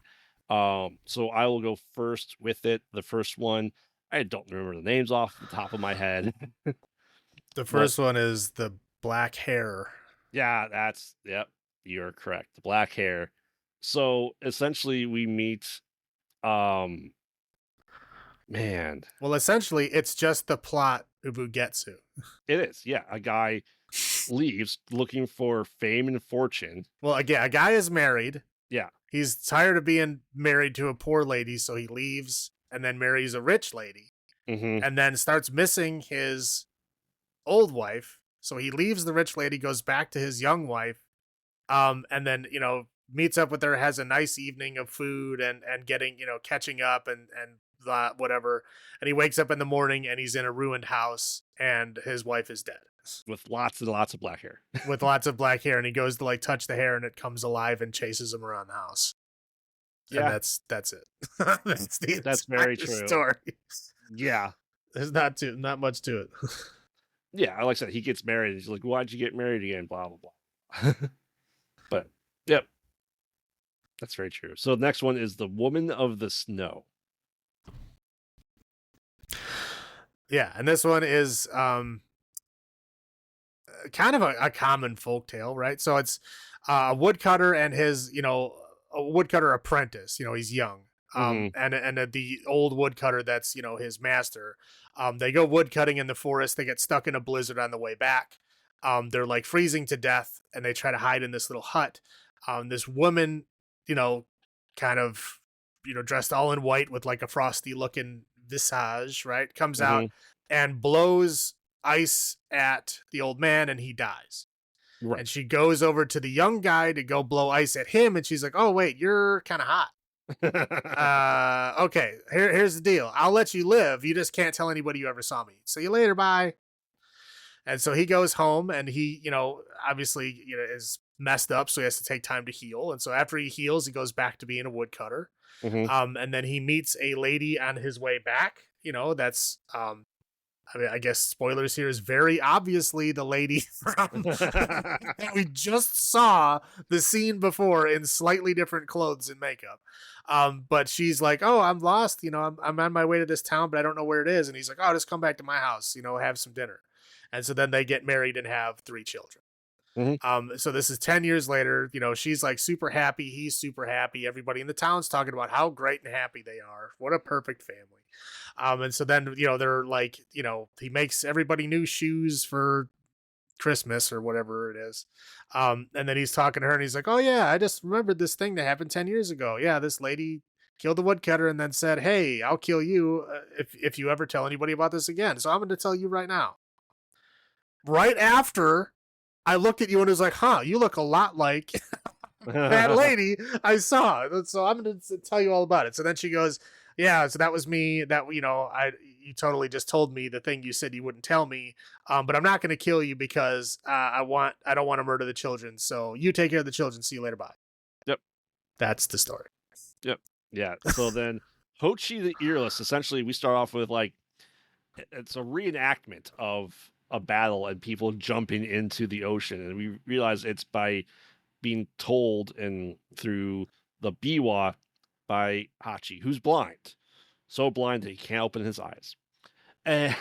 So I will go first with it. The first one, I don't remember the names off the top of my head. The But first one is the black hair. yeah, yep, you're correct. The black hair. So essentially we meet um man, Well, essentially, it's just the plot of Ugetsu. it is. Yeah, a guy leaves looking for fame and fortune. Well, again, a guy is married. Yeah. He's tired of being married to a poor lady, so he leaves and then marries a rich lady, Mm-hmm. and then starts missing his old wife. So he leaves the rich lady, goes back to his young wife, and then meets up with her, has a nice evening of food and getting catching up and that whatever. And he wakes up in the morning and he's in a ruined house and his wife is dead With lots and lots of black hair. with lots of black hair, and he goes to like touch the hair and it comes alive and chases him around the house. Yeah, and that's it. that's very true. Story. Yeah. There's not much to it. Yeah, like I said, he gets married. He's like, "Why'd you get married again?" Blah blah blah. But yep, that's very true. So the next one is the Woman of the Snow. Yeah, and this one is kind of a common folk tale, right? So it's a woodcutter and his, a woodcutter apprentice. He's young. And the old woodcutter that's his master. They go woodcutting in the forest. They get stuck in a blizzard on the way back. They're like freezing to death, and they try to hide in this little hut. This woman, kind of, dressed all in white with like a frosty looking visage, right? Comes out and blows ice at the old man, and he dies. Right. And she goes over to the young guy to go blow ice at him, and she's like, "Oh wait, you're kind of hot." Okay, here's the deal. I'll let you live. You just can't tell anybody you ever saw me. See you later. Bye. And so he goes home, and he, obviously, is messed up, so he has to take time to heal. And so after he heals, he goes back to being a woodcutter. And then he meets a lady on his way back. That's I guess spoilers here, is very obviously the lady from that we just saw the scene before in slightly different clothes and makeup. But she's like, "Oh, I'm lost. I'm on my way to this town, but I don't know where it is." And he's like, "Oh, just come back to my house, have some dinner." And so then they get married and have 3 children. So this is 10 years later. She's like super happy. He's super happy. Everybody in the town's talking about how great and happy they are. What a perfect family. And so then, they're like, he makes everybody new shoes for Christmas or whatever it is. And then he's talking to her and he's like, "Oh yeah, I just remembered this thing that happened 10 years ago. Yeah, this lady killed the woodcutter and then said, 'Hey, I'll kill you if you ever tell anybody about this again.' So I'm going to tell you right now." Right after I looked at you and was like, "Huh, you look a lot like that lady I saw." So I'm going to tell you all about it. So then she goes, "Yeah, so that was me. That, you totally just told me the thing you said you wouldn't tell me. But I'm not going to kill you because I don't want to murder the children. So you take care of the children. See you later. Bye." Yep. That's the story. Yep. Yeah. So then Hochi the Earless, essentially we start off with like, it's a reenactment of a battle and people jumping into the ocean. And we realize it's by being told and through the Biwa by Hachi, who's blind. So blind that he can't open his eyes. And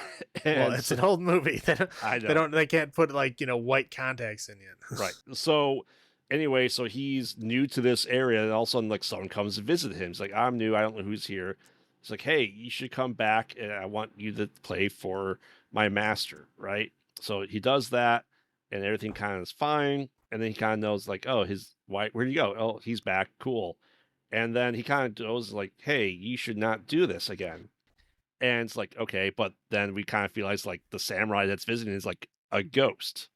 well, it's an old movie. I know. They can't put like, white contacts in yet. Right. So anyway, so he's new to this area, and all of a sudden, like, someone comes to visit him. He's like, "I'm new. I don't know who's here." It's like, "Hey, you should come back, and I want you to play for my master," right? So he does that, and everything kind of is fine. And then he kind of knows, like, "Oh, his wife, where'd he go? Oh, he's back. Cool." And then he kind of goes like, "Hey, you should not do this again." And it's like, okay, but then we kind of realize like the samurai that's visiting is like a ghost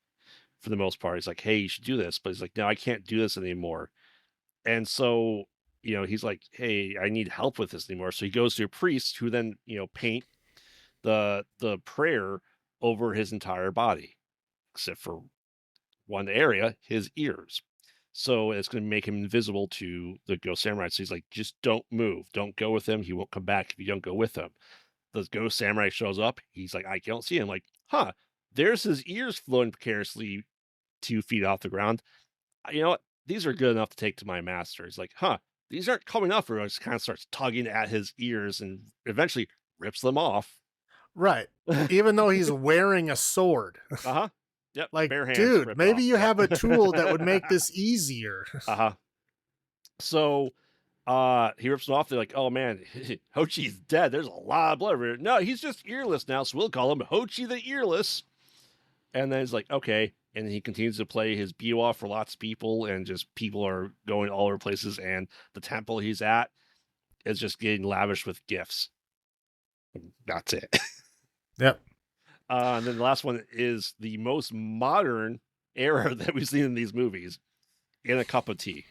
for the most part. He's like, "Hey, you should do this," but he's like, "No, I can't do this anymore." And so, he's like, "Hey, I need help with this anymore." So he goes to a priest who then, paint the prayer over his entire body, except for one area, his ears. So it's going to make him invisible to the ghost samurai. So he's like, "Just don't move. Don't go with him. He won't come back if you don't go with him." The ghost samurai shows up. He's like, "I don't see him." Like, "Huh, there's his ears floating precariously 2 feet off the ground. You know what? These are good enough to take to my master. He's like, huh, these aren't coming off. Or just kind of starts tugging at his ears and eventually rips them off. Right. Even though he's wearing a sword. Uh-huh. Yep. Like, Bare hands dude, ripped maybe off. you Yep. have a tool that would make this easier. Uh-huh. So he rips them off. They're like, oh man, Hochi's dead. There's a lot of blood over here. No, he's just earless now, so we'll call him Hochi the Earless. And then he's like, okay. And he continues to play his biwa for lots of people, and just people are going all over places, and the temple he's at is just getting lavished with gifts. That's it. Yep. And then the last one is the most modern era that we've seen in these movies, in a cup of tea.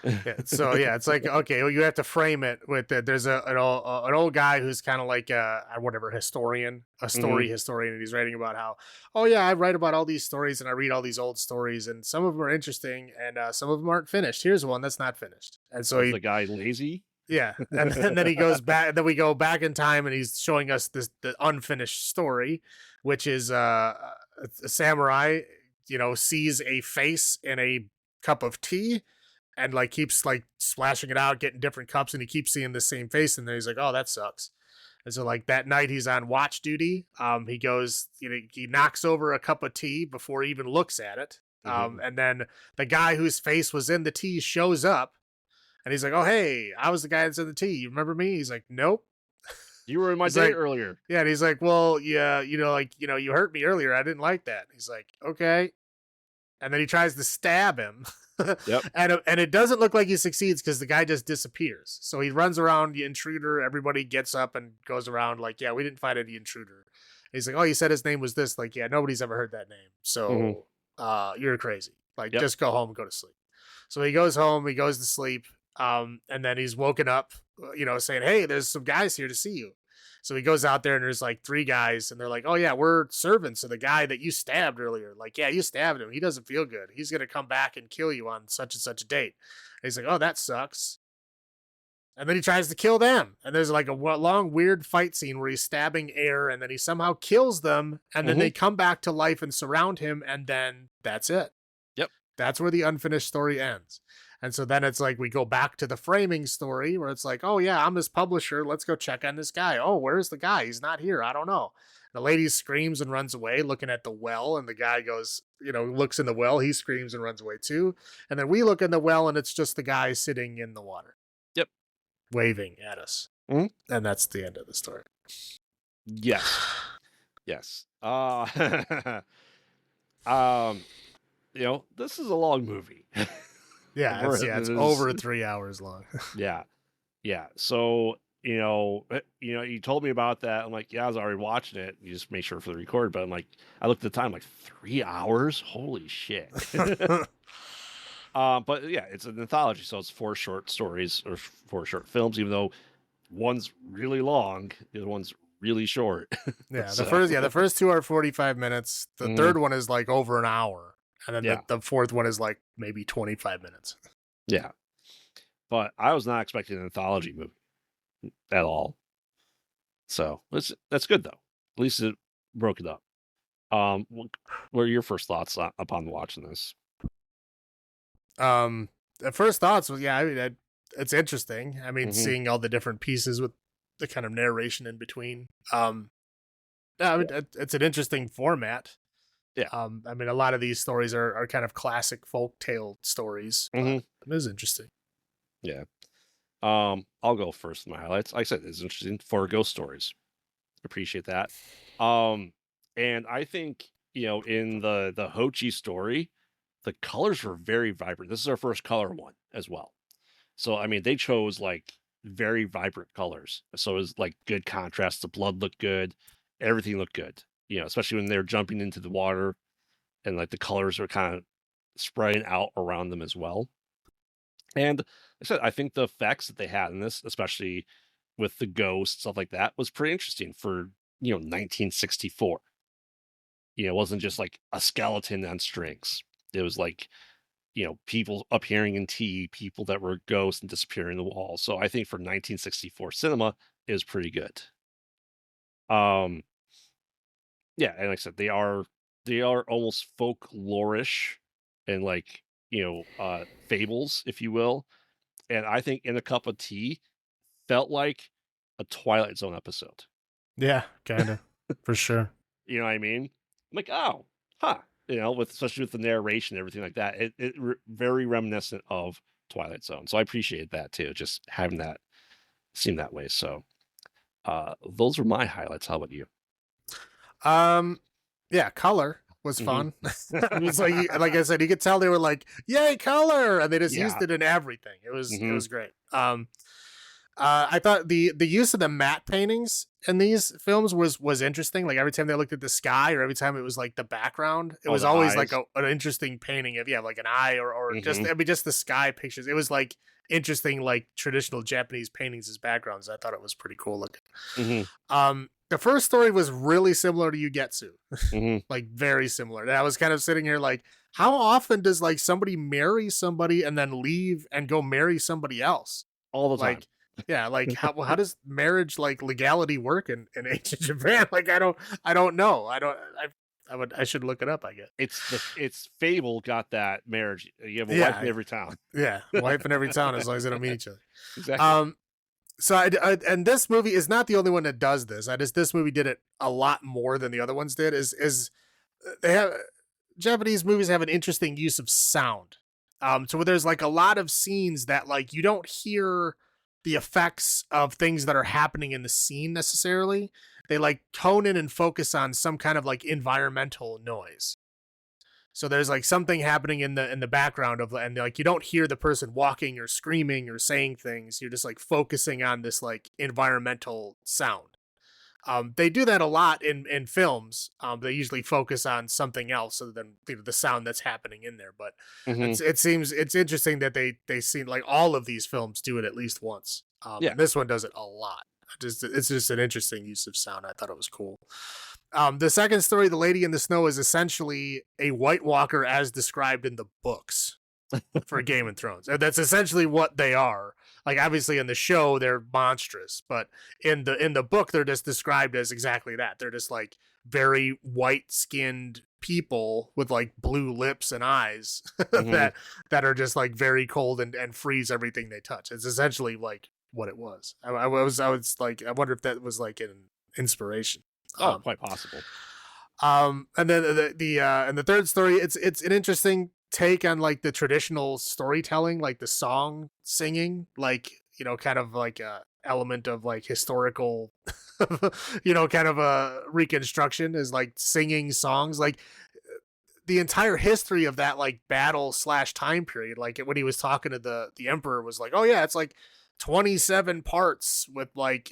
Yeah, so yeah, it's like, okay, well, you have to frame it with that. There's an old guy who's kind of like a whatever historian, a story historian, and he's writing about how, oh yeah, I write about all these stories and I read all these old stories, and some of them are interesting and some of them aren't finished. Here's one that's not finished, and so the guy lazy. Yeah, and then he goes back. And then we go back in time, and he's showing us the unfinished story, which is a samurai, sees a face in a cup of tea, and like keeps like splashing it out, getting different cups, and he keeps seeing the same face, and then he's like, "Oh, that sucks." And so like that night he's on watch duty. He goes, he knocks over a cup of tea before he even looks at it. And then the guy whose face was in the tea shows up. And he's like, "Oh, hey, I was the guy that's in the tea. You remember me?" He's like, "Nope. You were in my date earlier." Yeah, and he's like, "Well, yeah, you hurt me earlier. I didn't like that." He's like, "Okay." And then he tries to stab him. Yep. And it doesn't look like he succeeds because the guy just disappears. So he runs around the intruder. Everybody gets up and goes around like, "Yeah, we didn't find any intruder." And he's like, "Oh, you said his name was this." Like, "Yeah, nobody's ever heard that name. So you're crazy. Like, just go home and go to sleep." So he goes home. He goes to sleep. And then he's woken up, saying, "Hey, there's some guys here to see you." So he goes out there and there's like 3 guys and they're like, "Oh yeah, we're servants of the guy that you stabbed earlier." Like, "Yeah, you stabbed him. He doesn't feel good. He's going to come back and kill you on such and such a date." And he's like, "Oh, that sucks." And then he tries to kill them. And there's like a long, weird fight scene where he's stabbing air and then he somehow kills them. And then they come back to life and surround him. And then that's it. Yep. That's where the unfinished story ends. And so then it's like we go back to the framing story where it's like, "Oh yeah, I'm his publisher. Let's go check on this guy. Oh, where's the guy? He's not here. I don't know." The lady screams and runs away looking at the well. And the guy goes, looks in the well. He screams and runs away too. And then we look in the well and it's just the guy sitting in the water. Yep. Waving at us. Mm-hmm. And that's the end of the story. Yes. Yes. This is a long movie. Yeah, it's over 3 hours long. Yeah. So, you told me about that. I'm like, yeah, I was already watching it. You just make sure for the record. But I'm like, I looked at the time, like 3 hours. Holy shit. But yeah, it's an anthology, so it's 4 short stories or 4 short films. Even though one's really long, the other one's really short. Yeah, the first 2 are 45 minutes. The third one is like over an hour. And then the fourth one is like maybe 25 minutes. Yeah. But I was not expecting an anthology movie at all. So that's good, though. At least it broke it up. What are your first thoughts upon watching this? The first thoughts was, I mean, it's interesting. I mean, seeing all the different pieces with the kind of narration in between. I mean, it's an interesting format. Yeah. I mean, a lot of these stories are kind of classic folk tale stories. But it is interesting. Yeah. I'll go first in my highlights. Like I said, it's interesting for ghost stories. Appreciate that. And I think, in the Hochi story, the colors were very vibrant. This is our first color one as well. So, I mean, they chose like very vibrant colors. So it was like good contrast. The blood looked good. Everything looked good. Especially when they're jumping into the water and like the colors are kind of spraying out around them as well. And like I said, I think the effects that they had in this, especially with the ghost, stuff like that, was pretty interesting for, 1964. It wasn't just like a skeleton on strings. It was like, people appearing in tea, people that were ghosts and disappearing in the wall. So I think for 1964 cinema, it was pretty good. Yeah, and like I said, they are almost folklorish and like, fables, if you will. And I think In a Cup of Tea felt like a Twilight Zone episode. Yeah, kind of, for sure. You know what I mean? I'm like, oh, huh. Especially with the narration and everything like that, very reminiscent of Twilight Zone. So I appreciate that too, just having that seem that way. So those were my highlights. How about you? Yeah, color was fun. It was like Mhm. like I said, you could tell they were like, "Yay, color!" and they just Yeah. used it in everything. It Mhm. was great. I thought the use of the matte paintings in these films was interesting. Like every time they looked at the sky, or every time it was like the background, it Oh, was the always like eyes. an interesting painting of like an eye, or just Mhm. just the sky pictures. It was like interesting, like traditional Japanese paintings as backgrounds. I thought it was pretty cool looking. Mhm. The first story was really similar to Ugetsu, Mhm. like very similar. And I was kind of sitting here like, how often does like somebody marry somebody and then leave and go marry somebody else? All the time. Like, yeah, like how does marriage like legality work in ancient Japan? Like I don't know. I should look it up, I guess. It's Fable got that marriage. You have a wife in Yeah, every town. yeah. Wife in every town as long as they don't meet each other. Exactly. Um, so and this movie is not the only one that does this. This movie did it a lot more than the other ones did. Is they have Japanese movies have an interesting use of sound. So where there's like a lot of scenes that like you don't hear the effects of things that are happening in the scene necessarily. They like tone in and focus on some kind of like environmental noise. So there's like something happening in the background of, and like you don't hear the person walking or screaming or saying things. You're just like focusing on this like environmental sound. They do that a lot in films. They usually focus on something else other than the sound that's happening in there. But Mhm. it seems it's interesting that they seem like all of these films do it at least once. Yeah. And this one does it a lot. It's just an interesting use of sound. I thought it was cool. The second story, The Lady in the Snow, is essentially a White Walker as described in the books for Game of Thrones. And that's essentially what they are. Like obviously in the show they're monstrous, but in the book they're just described as exactly that. They're just like very white-skinned people with like blue lips and eyes Mhm. that are just like very cold and freeze everything they touch. It's essentially like what it was. I was like, I wonder if that was like an inspiration. Oh, Um, quite possible. and then and the third story, it's an interesting take on like the traditional storytelling, like the song singing, like kind of like a element of like historical, kind of a reconstruction is like singing songs, like the entire history of that like battle slash time period. Like when he was talking to the emperor was like, oh yeah, it's like 27 parts with like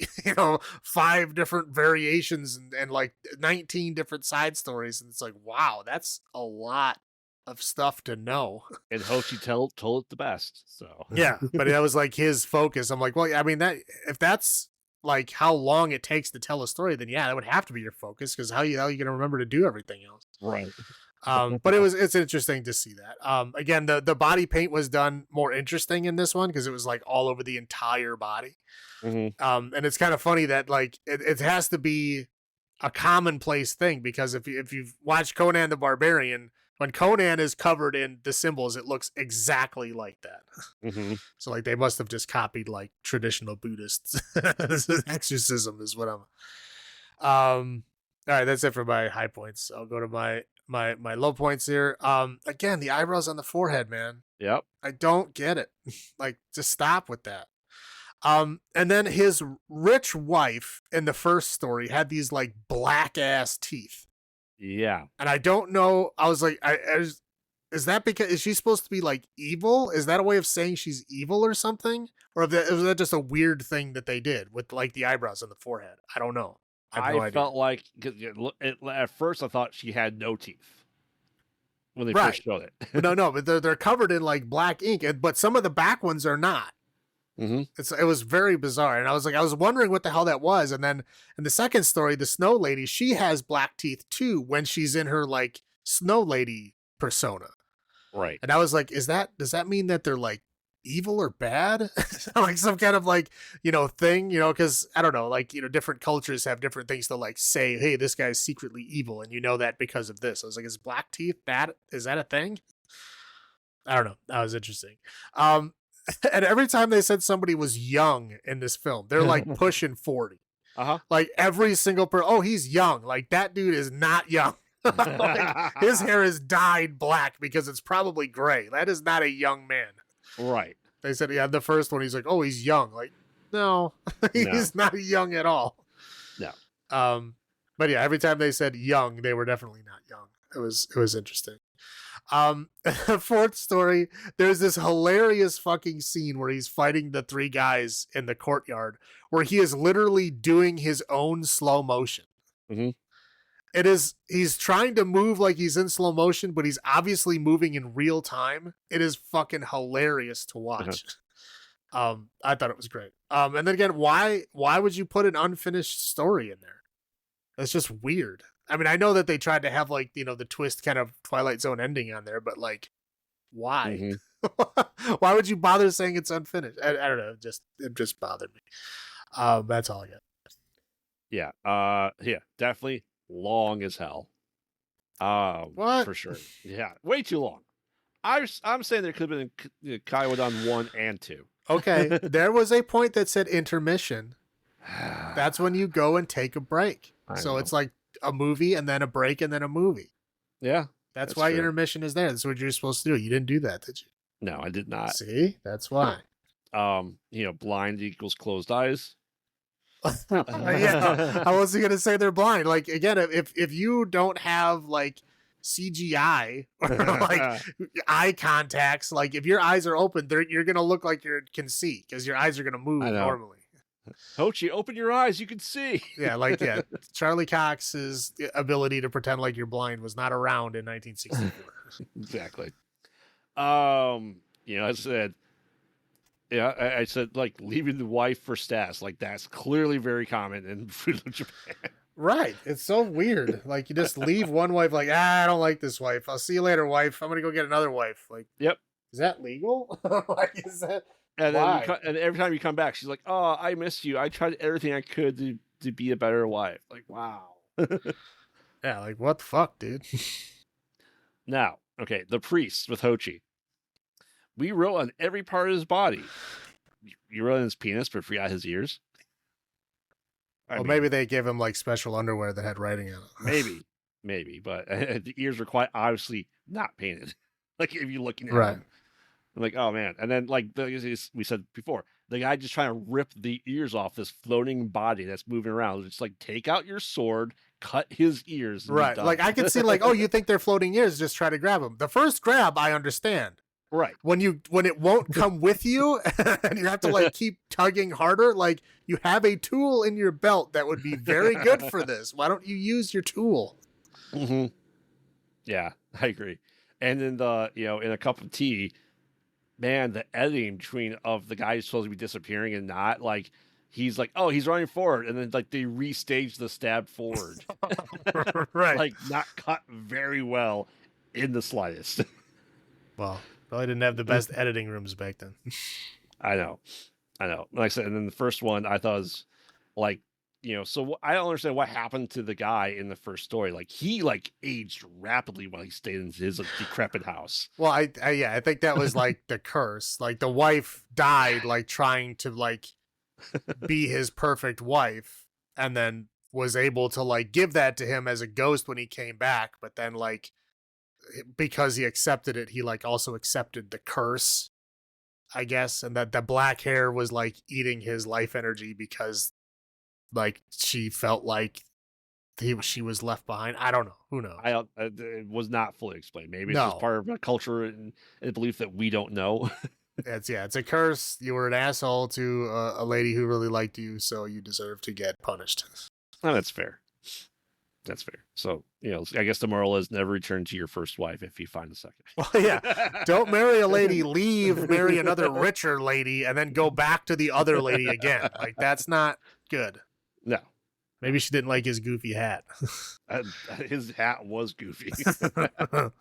5 different variations and like 19 different side stories, and it's like, wow, that's a lot of stuff to know. And Hoshi told it the best. So Yeah, but that was like his focus. I'm like, well, I mean, that if that's like how long it takes to tell a story, then yeah, that would have to be your focus, because how you gonna remember to do everything else? right. But it's interesting to see that. Again, the body paint was done more interesting in this one because it was like all over the entire body. Mhm. And it's kind of funny that like it has to be a commonplace thing, because if you've watched Conan the Barbarian, when Conan is covered in the symbols, it looks exactly like that. Mhm. So like they must have just copied like traditional Buddhist exorcism is what I'm. All right, that's it for my high points. I'll go to my low points here. Again, the eyebrows on the forehead, man. Yep. I don't get it. Like, just stop with that. And then his rich wife in the first story had these like black ass teeth, Yeah. and I don't know. I was like, is that because is she supposed to be like evil? Is that a way of saying she's evil or something, or was that just a weird thing that they did with like the eyebrows on the forehead? I don't know. I have I no idea. felt like, because at first I thought she had no teeth when they Right. first showed it. No, but they're covered in like black ink, but some of the back ones are not. Mhm. It was very bizarre, and I was wondering what the hell that was. And then in the second story, the Snow Lady, she has black teeth too when she's in her like Snow Lady persona. Right. And I was like, does that mean that they're like evil or bad, like some kind of like, thing, because I don't know, like, different cultures have different things to like say, hey, this guy's secretly evil, and that because of this. I was like, is black teeth bad? Is that a thing? I don't know. That was interesting. Um, and every time they said somebody was young in this film, they're like pushing 40. Like every single oh, he's young. Like that dude is not young. Like his hair is dyed black because it's probably gray. That is not a young man. Right. They said, yeah, the first one, he's like, oh, he's young. Like, no, he's not young at all. No. But yeah, every time they said young, they were definitely not young. It was interesting. Fourth story, there's this hilarious fucking scene where he's fighting the three guys in the courtyard where he is literally doing his own slow motion. Mm-hmm. He's trying to move like he's in slow motion, but he's obviously moving in real time. It is fucking hilarious to watch. I thought it was great. And then again, why would you put an unfinished story in there? That's just weird. I mean, I know that they tried to have like, the twist kind of Twilight Zone ending on there, but like, why? Mm-hmm. Why would you bother saying it's unfinished? I don't know. It just bothered me. That's all I got. Yeah. Yeah, definitely long as hell. What? For sure. Yeah, way too long. I'm saying there could have been Kwaidan 1 and 2. Okay, there was a point that said intermission. That's when you go and take a break. So it's like a movie and then a break and then a movie. Yeah. That's why true. Intermission is there. That's what you're supposed to do. You didn't do that, did you? No, I did not. See? That's why. Blind equals closed eyes. Yeah. I wasn't going to say they're blind. Like, again, if you don't have like CGI or like eye contacts, like if your eyes are open, you're going to look like you can see because your eyes are going to move normally. Hochi, open your eyes, you can see. Yeah, Charlie Cox's ability to pretend like you're blind was not around in 1964. Exactly. I said, I said like leaving the wife for Stas, like that's clearly very common in feudal Japan. Right. It's so weird. Like you just leave one wife like, I don't like this wife. I'll see you later, wife. I'm gonna go get another wife. Like, yep. Is that legal? Like, is that? And then and every time you come back, she's like, "Oh, I missed you. I tried everything I could to be a better wife." Like, wow. Yeah, like what the fuck, dude? Now, okay, the priest with Hochi. We wrote on every part of his body. You wrote on his penis, but forgot his ears. Maybe they gave him like special underwear that had writing on it. Maybe, but the ears were quite obviously not painted. Like if you're looking at them. I'm like, oh man. And then like we said before, the guy just trying to rip the ears off this floating body that's moving around. It's like, take out your sword, cut his ears. Right. Like I can see like, oh, you think they're floating ears, just try to grab them. The first grab, I understand. Right. When it won't come with you and you have to like keep tugging harder, like you have a tool in your belt that would be very good for this. Why don't you use your tool? Mm-hmm. Yeah, I agree. And then in a cup of tea, man, the editing between of the guy who's supposed to be disappearing and not, like he's like, oh, he's running forward, and then like they restage the stab forward. Right. Like not cut very well in the slightest. Well, probably didn't have the best editing rooms back then. I know. Like I said, and then the first one I thought was like, so I don't understand what happened to the guy in the first story. Like he like aged rapidly while he stayed in his decrepit house. Well, I think that was like the curse. Like the wife died, like trying to like be his perfect wife, and then was able to like give that to him as a ghost when he came back. But then like because he accepted it, he like also accepted the curse, I guess, and that the black hair was like eating his life energy because like she felt like she was left behind. I don't know. Who knows? It was not fully explained. Maybe it's just part of a culture and a belief that we don't know. It's a curse. You were an asshole to a lady who really liked you, so you deserve to get punished. Oh, that's fair. That's fair. So, I guess the moral is never return to your first wife if you find a second. Well, yeah. Don't marry a lady, marry another richer lady, and then go back to the other lady again. Like, that's not good. No. Maybe she didn't like his goofy hat. His hat was goofy. All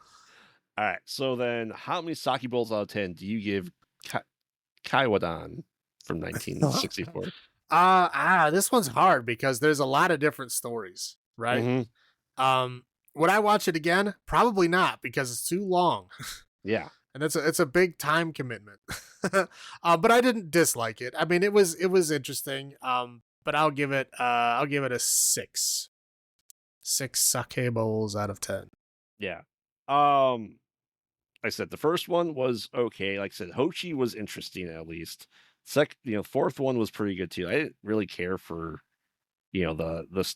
right. So then how many sake bowls out of 10 do you give Kwaidan from 1964. This one's hard because there's a lot of different stories, right? Would I watch it again? Probably not, because it's too long. Yeah. And it's a big time commitment. But I didn't dislike it. I mean, it was interesting. But I'll give it a 6. 6 sake bowls out of 10. Yeah. I said the first one was okay. Like I said, Hochi was interesting at least. Fourth one was pretty good too. I didn't really care for, the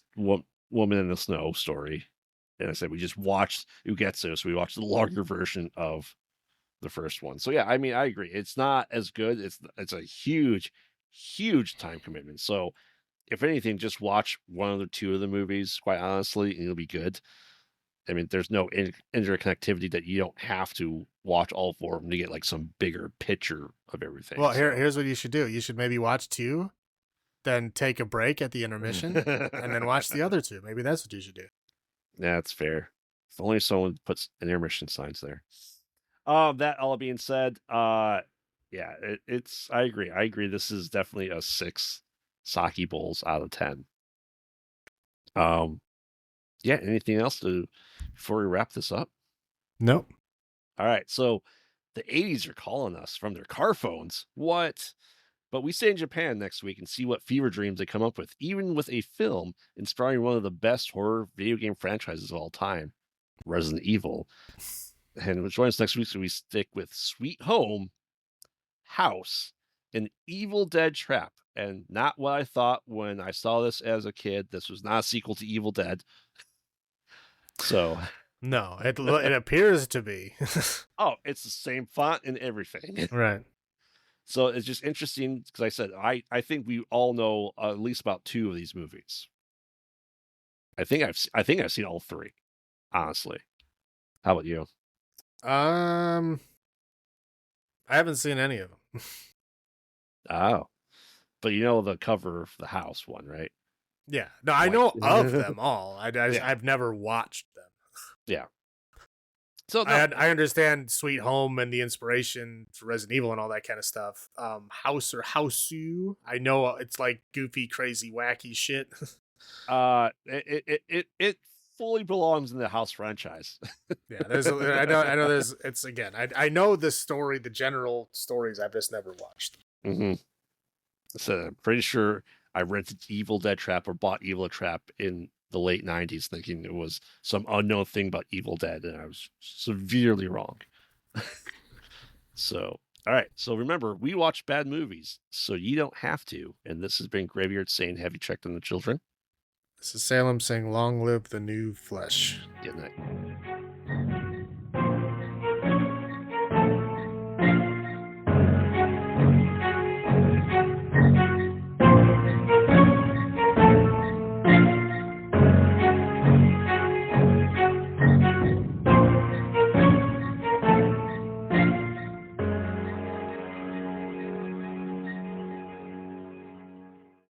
woman in the snow story. And I said we just watched Ugetsu, so we watched the longer version of the first one. So yeah, I mean, I agree. It's not as good. It's a huge, huge time commitment. So if anything, just watch one or two of the movies, quite honestly, and you'll be good. I mean, there's no interconnectivity that you don't have to watch all 4 of them to get like some bigger picture of everything. Well, here's what you should do. You should maybe watch 2, then take a break at the intermission, and then watch the other 2. Maybe that's what you should do. Yeah, that's fair. If only someone puts intermission signs there. That all being said, yeah, I agree. I agree. This is definitely a 6 sake bowls out of 10. Yeah, anything else before we wrap this up? Nope. All right, so the 80s are calling us from their car phones. What? But we stay in Japan next week and see what fever dreams they come up with, even with a film inspiring one of the best horror video game franchises of all time, Resident Evil. And join us next week so we stick with Sweet Home, House, and Evil Dead Trap. And not what I thought when I saw this as a kid. This was not a sequel to Evil Dead. So no, it appears to be. Oh, it's the same font and everything. Right. So it's just interesting because I said I think we all know at least about 2 of these movies. I think I've seen all 3, honestly. How about you? I haven't seen any of them. Oh, but you know the cover of the House one, right? Yeah, no, I know of them all. I've never watched them. Yeah. So no. I understand Sweet Home and the inspiration for Resident Evil and all that kind of stuff. House or Houseu, I know it's like goofy, crazy, wacky shit. It fully belongs in the House franchise. Yeah, I know there's it's again. I know the story, the general stories. I've just never watched. So I'm pretty sure I rented Evil Dead Trap or bought Evil Trap in the late 90s thinking it was some unknown thing about Evil Dead, and I was severely wrong. So, all right. So remember, we watch bad movies, so you don't have to. And this has been Graveyard saying, have you checked on the children? This is Salem saying, long live the new flesh. Good night.